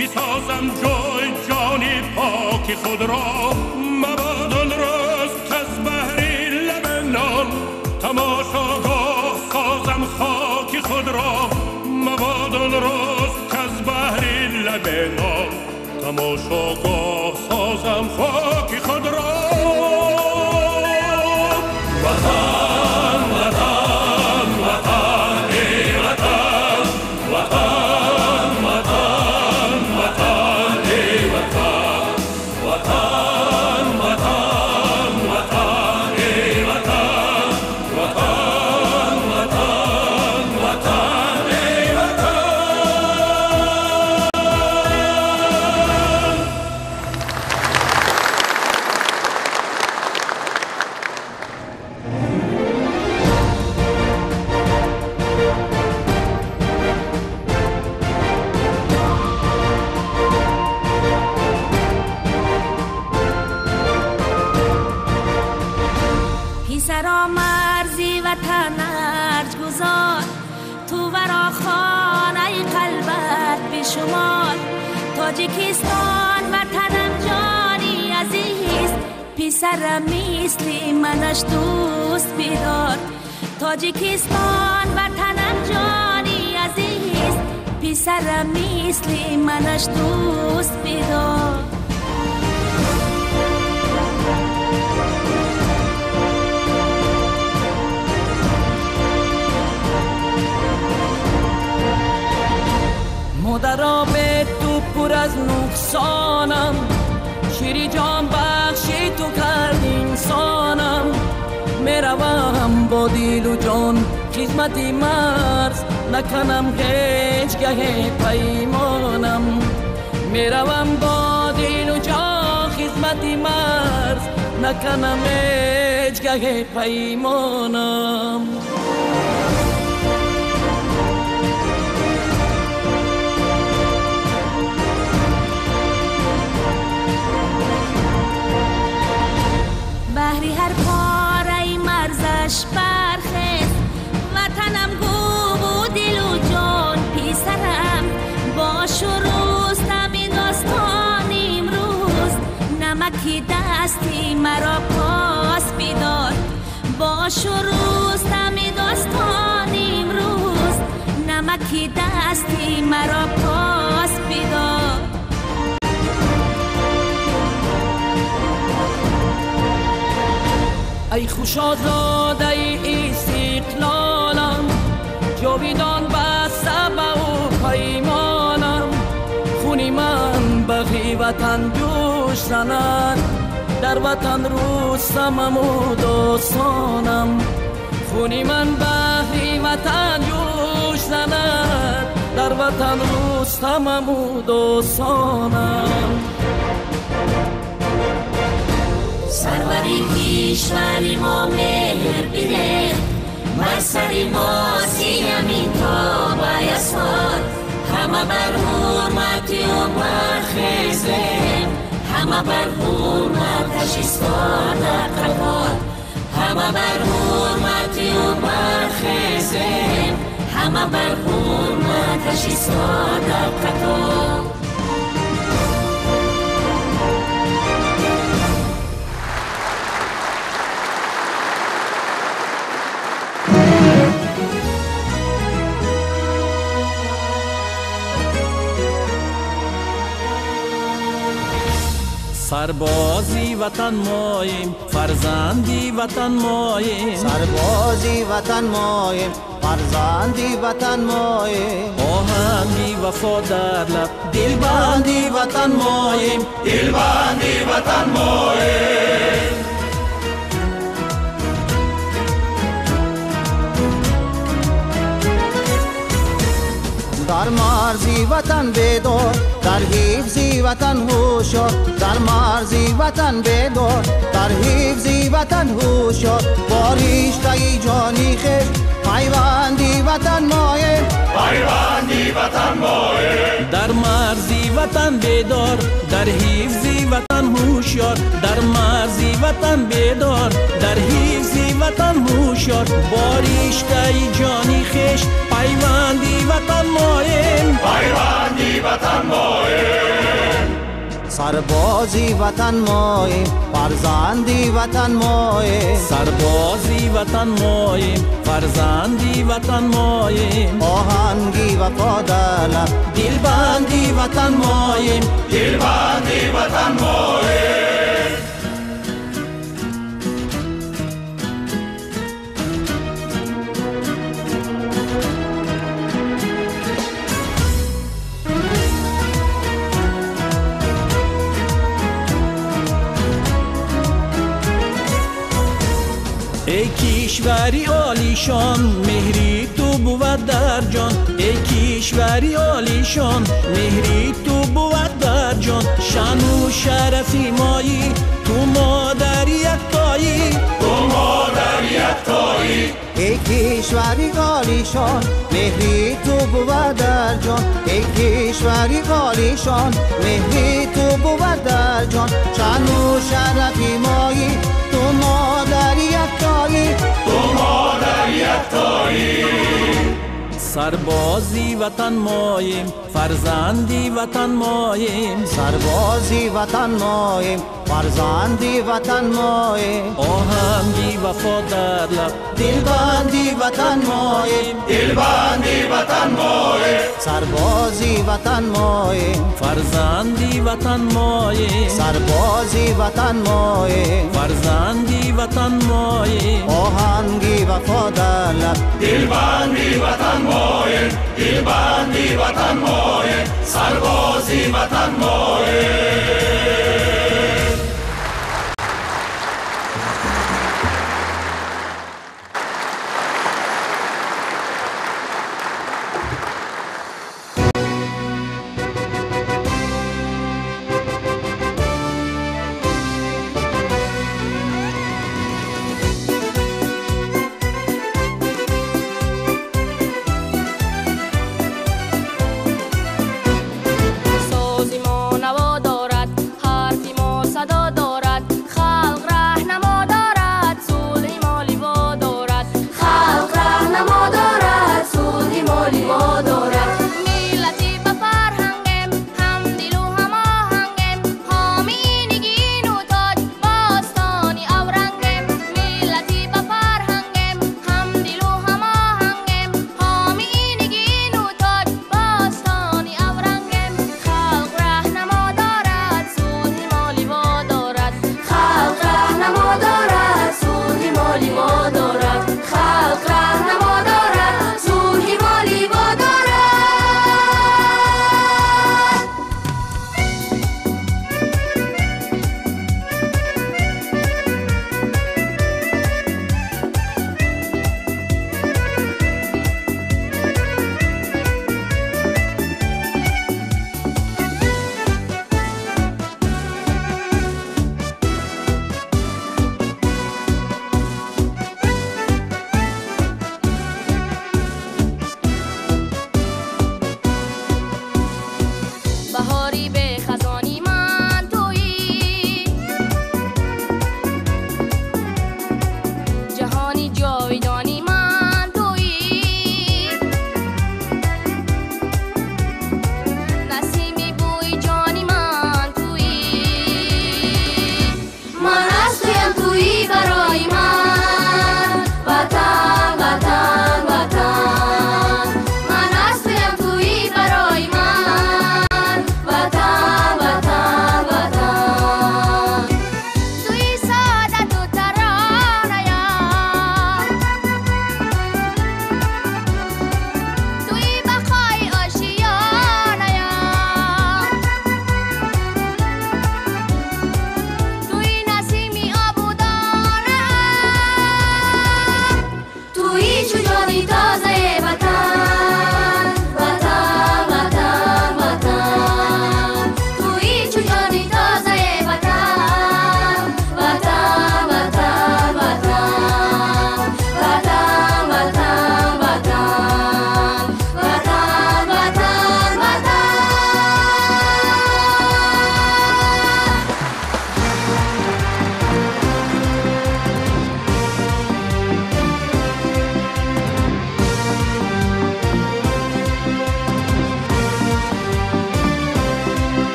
بسازم جای جان پاک خود را مباد آن روز کز بحر لب نان تماشاگاه سازم خاک خود را مباد آن روز کز بحر لب نان تماشاگاه سازم خاک خود را وطن وطن وطن ای وطن وطن وطن وطن ای وطن وطن وطن وطن ای وطن وطن وطن وطن ای وطن پیسرا مرزی وطن ارج گذار تو ورا خانه قلبت بشمار تاجیکستان وطنم جانی عزیز پیسرم مثل منش دوست بیدار تاجیکستان وطنم جانی عزیز پیسرم مثل منش دوست بیدار مادرا به تو پر از نقصانم شیری جان بخشی تو کرد انسانم میروم با دل و جان خدمتی مرز نکنم هیچ گه پیمانم میروم با دل و جان خدمتی مرز نکنم هیچ گه پیمانم بحری هر پاره مرزش برخیز وطنم گو و دل و جان پیسرم باش و روستم این داستان امروز نمکی دستی مرا پاس بیدار باش و روستم این داستان امروز نمکی دستی مرا پاس بیدار ای خوش آزاده استقلالم جاویدان بسته و پیمانم خونی من بغی وطن جوش زند در وطن رستمم و داستانم خونی من بغی وطن جوش زند در وطن رستمم و داستانم سروری کشوری ما مهر بیره مرسری ما سیمین تا بایسار همه بر حرمتی و برخیزیم همه بر حرمتش ایستار در قطار همه بر حرمتی و برخیزیم همه بر حرمتش ایستار در قطار سربازی وطن ماییم فرزندی وطن ماییم سربازی وطن ماییم فرزندی وطن ماییم آهنگی وفا در لب دلبندی وطن ماییم دلبندی وطن ماییم در مرزی وطن بیدار در حفظی وطن هوشیار در مرزی وطن بیدار در حفظی وطن هوشیار با رشته جانی خویش پیوندی وطن ماییم پیوندی وطن ماییم در مرزی وطن بیدار در حفظی وطن هوشیار در مرزی وطن بیدار در حفظی وطن هوشیار با رشته جانی خویش پیوندی وطن ماییم پیوندی وطن ماییم سربازی وطن ماییم فرزندی وطن ماییم سربازی وطن ماییم فرزندی وطن ماییم آهنگی وفادار دلبندی وطن ماییم دلبندی وطن ماییم ای کشوری عالیشان مهری تو بود در جان ای کشوری عالیشان مهری تو بود در جان شان و شرفی مایی تو مادر یکتایی تو مادر یکتایی ای کشوری عالیشان مهری تو بود در جان ای کشوری عالیشان مهری تو بود در جان شان و شرفی مایی تو مادر یکتایی تو مادر یکتایی سربازی وطن ماییم فرزندی وطن ماییم سربازی وطن ماییم فرزندی وطن ماییم آهنگی وفادار لب دلبندی وطن ماییم دلبندی وطن ماییم سربازی وطن ماییم فرزندی وطن ماییم سربازی وطن ماییم فرزندی وطن ماییم آهنگی وفادار لب دلبندی وطن ماییم دلبندی وطن ماییم سربازی وطن ماییم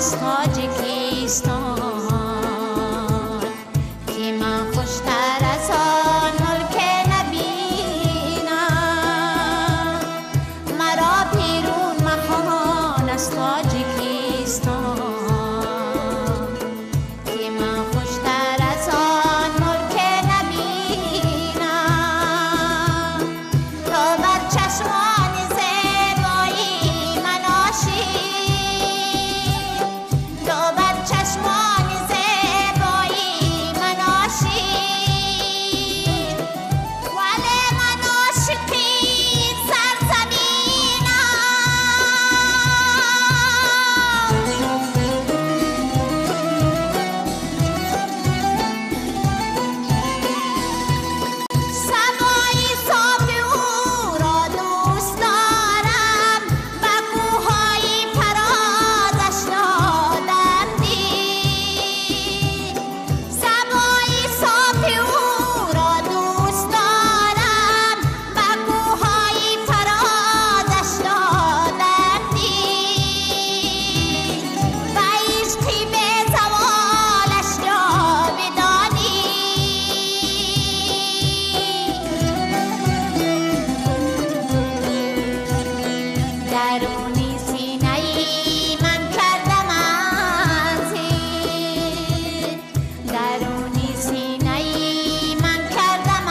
از تاجیکستان که من خوشتر از آن ملک نبینم. مرا بیرون مخوان از تاجیکستان که من خوشتر از آن ملک نبینم. تو بر چشمان زیبایی من عاشق، تو بر چشمان زیبایی من عاشق، ولی من عاشقی سبایی صاف او را دوست دارم، به کوههای فرازش دادم دید. سبایی صاف او را دوست دارم، به کوههای فرازش دادم دید. به عشقی به زوالش جاودانی درونی سینه ای من کردم انزیر، درونی سینه ای من کردم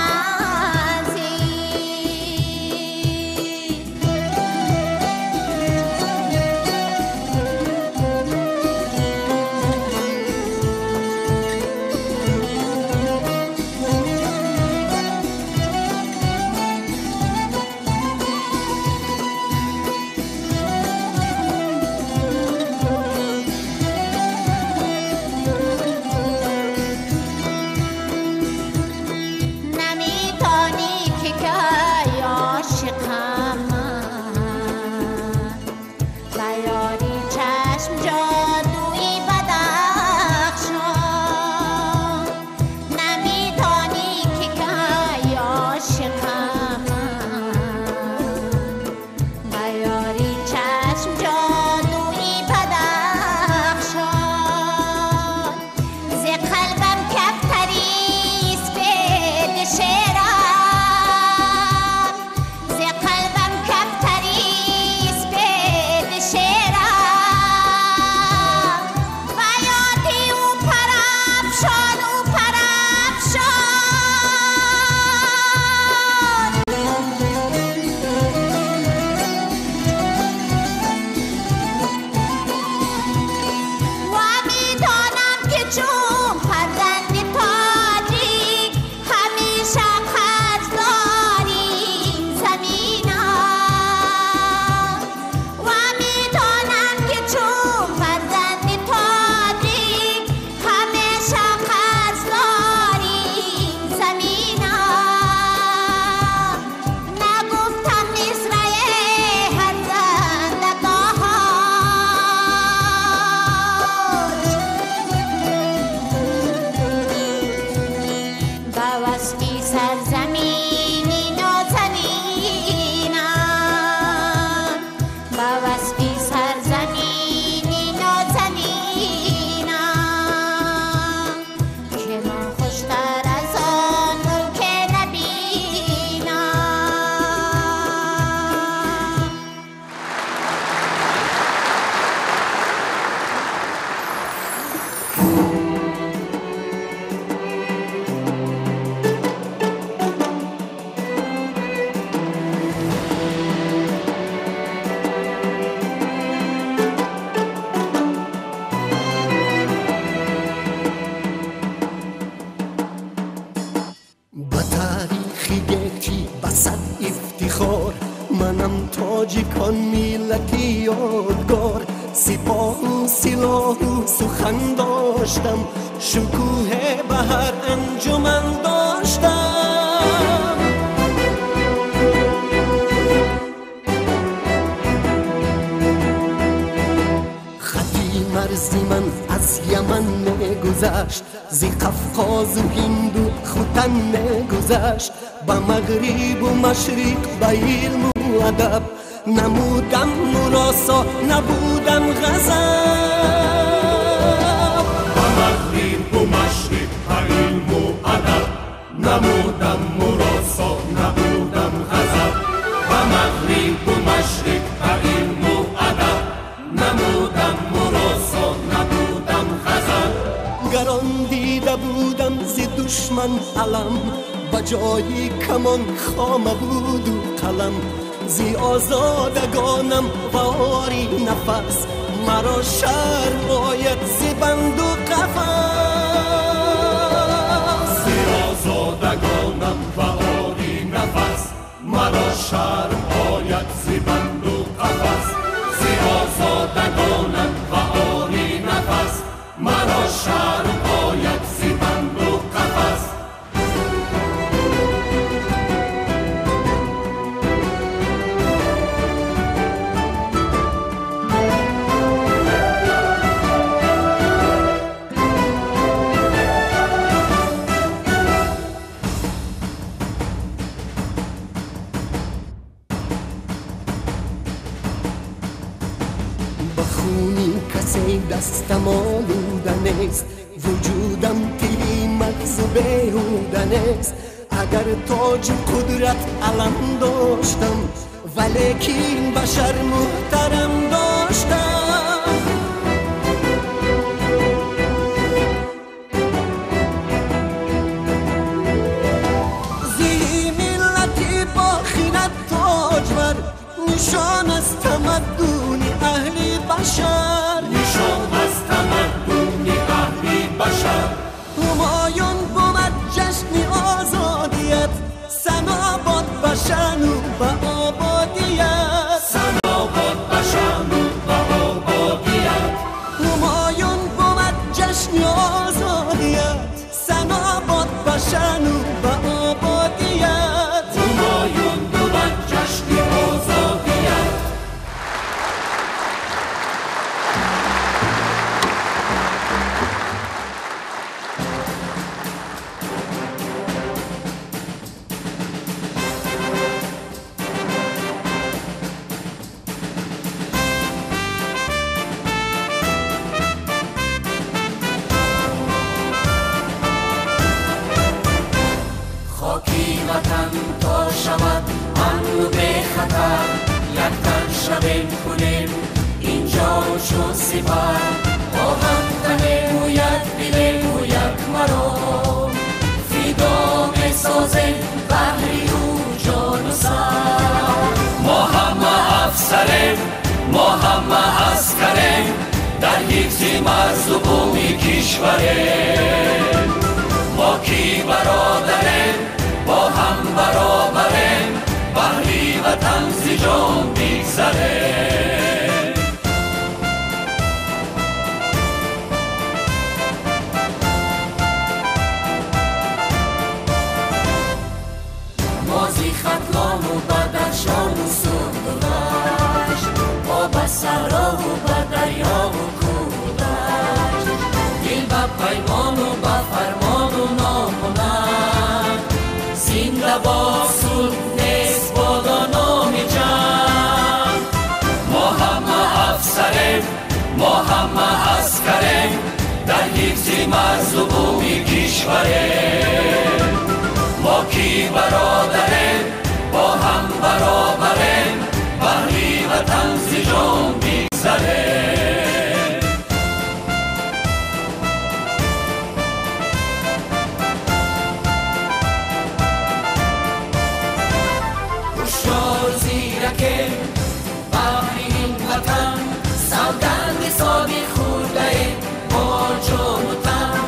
نمی‌دانی که کی عاشقم من، به یاری چشم جادویی بدخشان. نمی‌دانی که کی عاشقم من، به یاری چشم جادویی بدخشان. ز قلبم کفتری سپید شیرم، ز قلبم کفتری سپید شیرم، و یادی او پرافشان او پرافشان. و می‌دانم که چون فرزند تاجیک همیشه قدردانی زمینم. و می‌دانم که چون فرزند تاجیک همیشه قدردانی زمینم. نگفتم مصرع هر زندگاهان، به وصفی سرزمینی نازنینم، به وصفی سرزمینی نازنینم که من خوشتر از آن ملک نبینم. به تاریخی گیتی به صد افتخار، منم تاجیکان ملتی یادگار. سپاه و سلاح و سخن داشتم، شکوه به هر انجمن داشتم. خطی مرزی من از یمن میگذشت، ز قفقاز و هند و ختن میگذشت. به مغرب و مشرق به علم و ادب، نمودم مراسا نبودم غضب. نمودم مراسا نبودم غضب و مغرب و مشرق و علم و ادب نمودم مراسا نبودم غضب گران دیده بودم ز دشمن علم و جای کمان خامه بود و قلم زی آزادگانم و آری نفس مرا شرم آید زی بند و قفس زی آزادگانم و آری نفس مرا شرم آید زی بند و قفس زی آزادگانم و آری نفس مرا شرم آید زی بند و قفس دستم آلوده نیست وجودم تیری مغز بیهوده نیست اگر تاج قدرت علم داشتم ولیکن بشر محترم داشتم زی ملتی با خیرت تاجور نشان از تمدن اهل بشر نشان از تمدن اهل بشر همایون بود جشن آزادیت سنا باد بشن و به آبادیت سنا باد بشن و به آبادیت همایون بود جشن آزادیت سنا باد بشن و به آبادیت همایون بود جشن آزادیت خاکی وطن تا شود امن و بی خطر یک تن شویم کنیم اینجا شو سپر با هم تنیم و یک دلیم و یک مرام فدا می سازیم بحری و جان و سر ما همه افسریم ما همه عسکریم در حفظ مرز و بوم کشوریم ما کی برادریم با هم برابریم بحری وطن ز جان میگذریم ما زی ختلان و بدخشان و سرگذشت با به صحرا و به دریا و کوه‌دشت دل به پیمان و به فرمان و نام و ننگ زنده باد صلح نیست بادا نام جنگ ما همه افسریم ما همه عسکریم در حفظ مرز و بوم کشوریم ما کی برادریم با هم برابریم بحری وطن ز جان میگذریم هوشیار زیرکیم بحری این وطن سوگند صادق خورده با جان و تن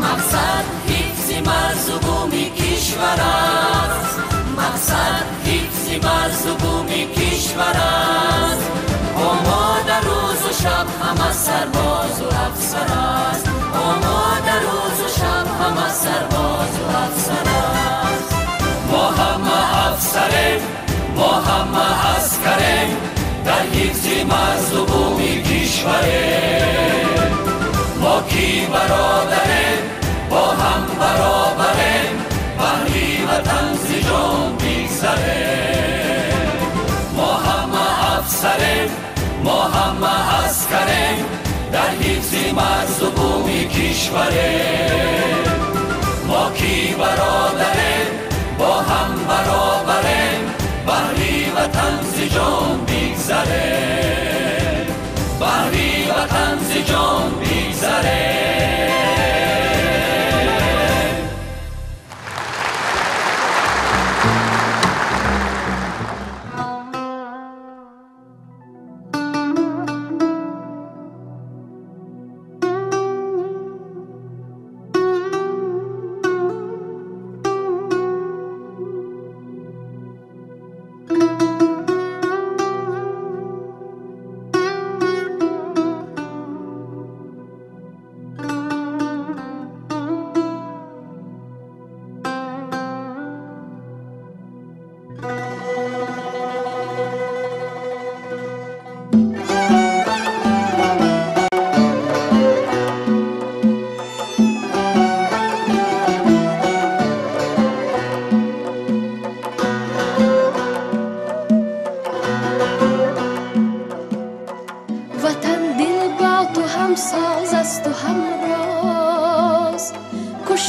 مقصد حفظ مرز و بوم کشور است مقصد حفظ مرز و بوم کشور است آماده روز و شب همه سرباز و افسر است آماده روز و شب همه سرباز و افسر است ما همه افسریم ما همه عسکریم در حفظ مرز و بوم کشوریم ما کی برادریم با هم برابریم بحری وطن ز جان میگذریم ما همه افسریم ما همه عسکریم در حفظ مرز و بوم کشوریم ما با کی برادریم با هم برابریم بهری وطن ز جان میگذره بهری وطن ز جان میگذره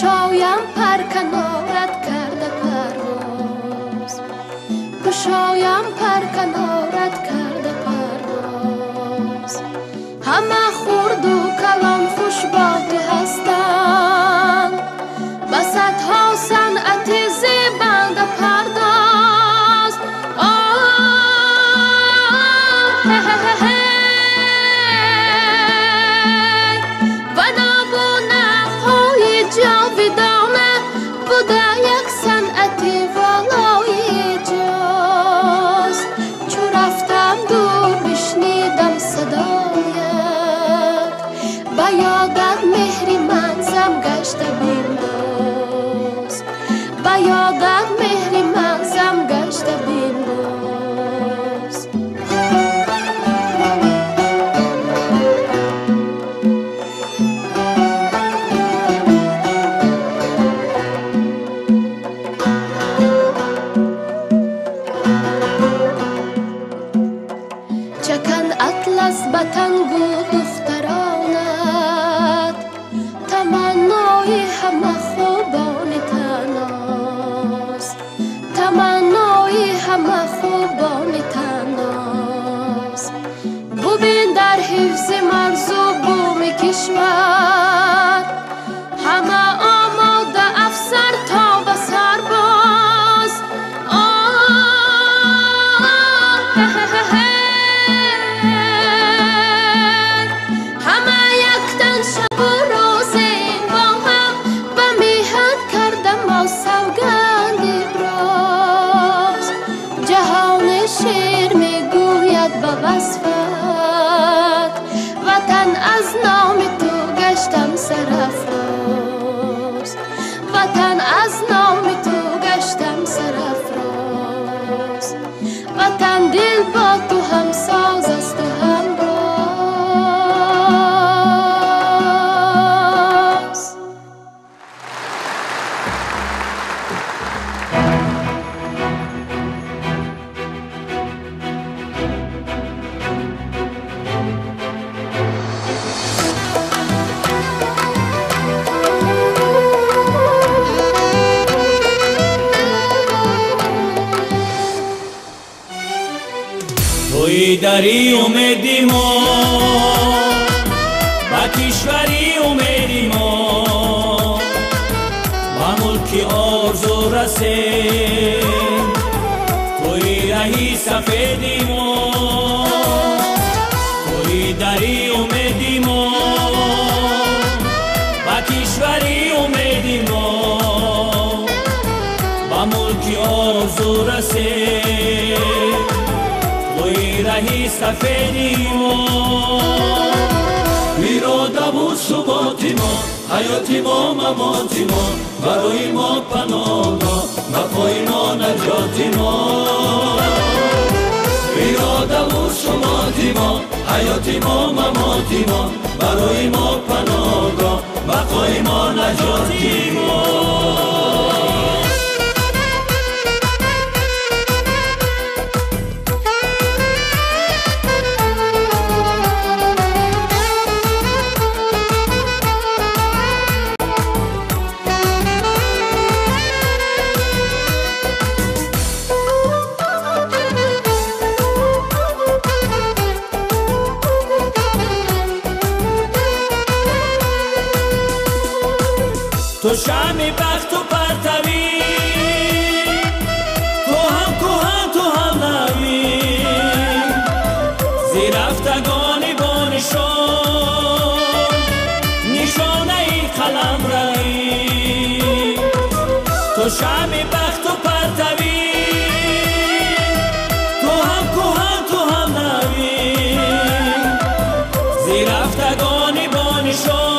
شایم پر کنارت کرده پرواز گشایم پر کنارت کرده پرواز همه خورد و کلان خوش با تو هستند با صدها صنعت زیبنده پرداز و نبونه پای جاویدانه بوده یک صنعتی والای جاز چو رفتم دور بشنیدم صدایت با یادت مهری منزم گشته بینداز با یادت مهری منزم گشته بینداز چکن اطلس بتنگو دخترانت تمنای همه خوبان تناست تمنای همه خوبان تناست ببین در حفظ مرز و بوم کشور همه آماده افسر تا به سرباز همه یکتن شب و روز با هم به میهن کردم ما سوگند ابراز جهان شیر میگوید به وصفت وطن از نام تو گشتم سرافراز وطن از نام تو گشتم سرافراز وطن دل با تو هم ساز است و همراز توی داری اومدی ما با کشوری اومدی ما با ملک آرزو رسیم توی رهی سفیدی ما توی داری اومدی ما با کشوری اومدی ما با ملک آرزو رسیم توی رهی سفیدی ما ایراده بود ثباتی ما حیاتی ما مماتی ما برای ما پناهگاه وفای ما نجاتی ما ایراده بود ثباتی ما حیاتی ما مماتی ما برای ما پناهگاه وفای ما نجاتی ما تو شمع بخت و پرتوی، تو هم کهن تو هم نوی، زی رفتگانی با نشانه ای قلم رایی. تو شمع بخت و پرتوی، تو هم کهن تو هم نوی، زی رفتگانی با نشانه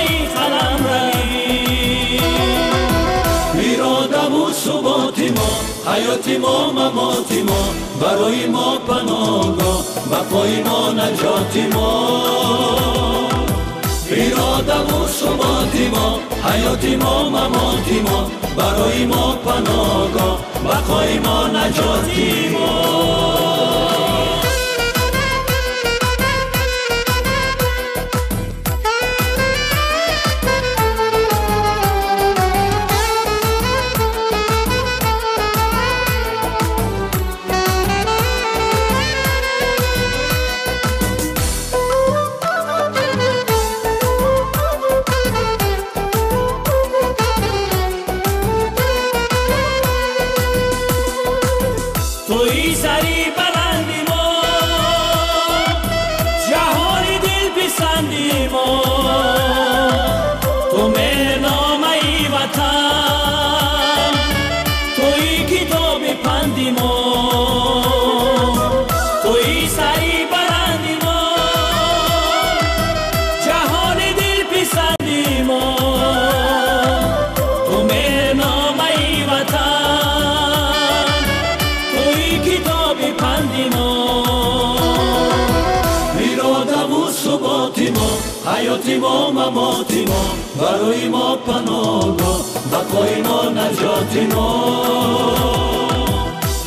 ای قلم رایی. اراده و ثبات ما، حیات ما ممات ما، برای ما پناهگاه، بقای ما نجات ما. اراده و ثبات ما، حیات ما ممات ما، برای ما پناهگاه، بقای ما نجات ما. توی سری بلندی ما، جهانی دل پسندی ما، تو مهرنامه ای وطن، توی کتاب پندی ما. توی سری بلندی ما، جهانی دل پسندی ما، تو مهرنامه ای وطن، کتاب پندی ما. اراده و ثبات ما، حیات ما ممات ما، برای ما پناهگاه، بقای ما نجات ما.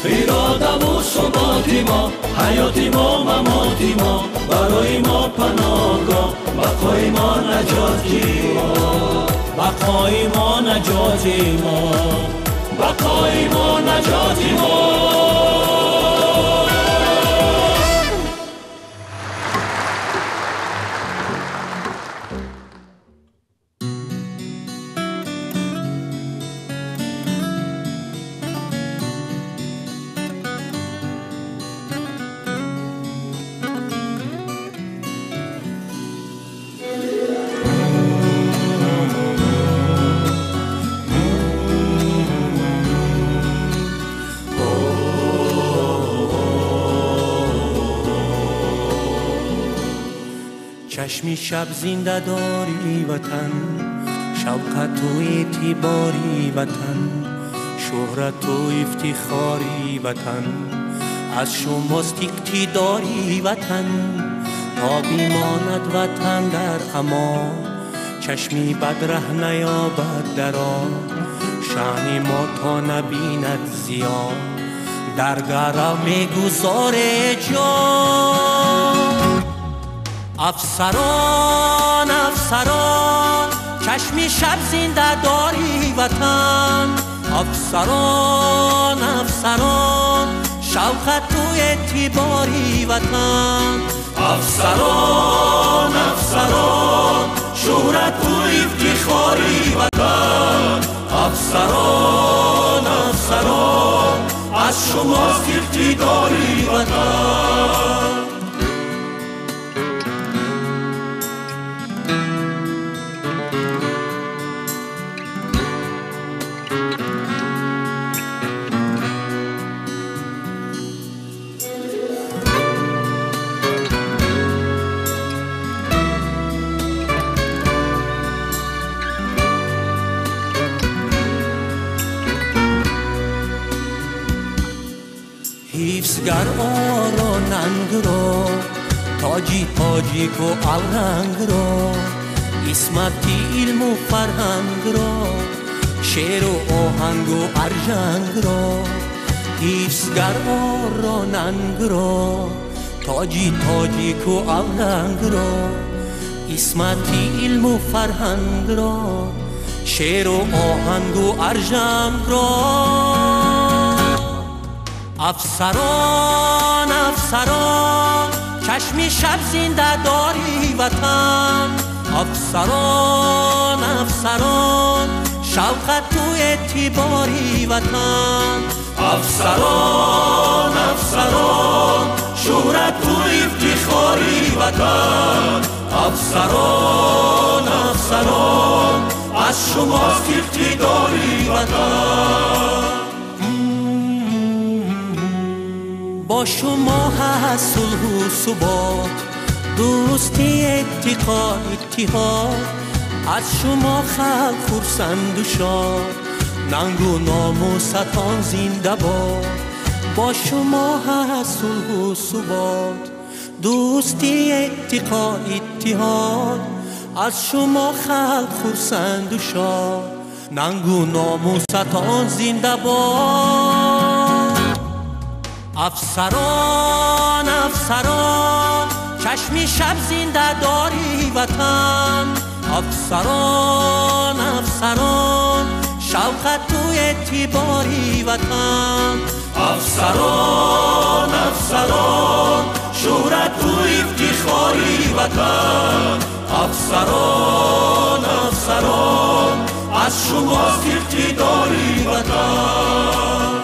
اراده و ثبات ما، حیات ما ممات ما، برای ما پناهگاه، بقای ما نجات ما. بقای ما نجات ما، بقای ما نجات ما. چشمی شب زنده داری وطن، شوقت و اعتباری وطن، شهرت و افتخاری وطن، از شماست اقتداری وطن. تا بیماند وطن در امان، چشمی بد ره نیابد در آن، شأن ما تا نبیند زیان، در گرم میگذاره جان. افسران افسران، چشمی شب زنده داری وطن، افسران افسران، شوقت و اعتباری وطن. افسران افسران، شهرت و افتخاری وطن. افسران افسران، از شماست اقتداری وطن. حفظگر آرا ننگ را، تاجی تاجی کو رنگ را، اسمتی علم و فرهنگ را، شعر و آهنگ و ارژنگ را. حفظگر آرا ننگ را، تاجی تاجی کو رنگ را، اسمتی علم و فرهنگ را، شعر و آهنگ و ارژنگ را. افسران افسران، چشمی شب زنده داری وطن. افسران افسران شوقت تو اعتباری وطن افسران افسران شهرت تو افتخاری وطن افسران افسران از شماست اقتداری وطن با شما هست صلح و ثبات دوستی اتحاد از شما خلق خرسند و شاد ننگ و ناموستان زنده باد با شما هست صلح و ثبات دوستی اتحاد از شما خلق خرسند و شاد ننگ و ناموستان زنده باد افسران افسران چشمی شب زنده داری وطن افسران افسران شوقت تو اعتباری وطن افسران افسران شهرت تو افتخاری وطن افسران افسران از شماست اقتداری وطن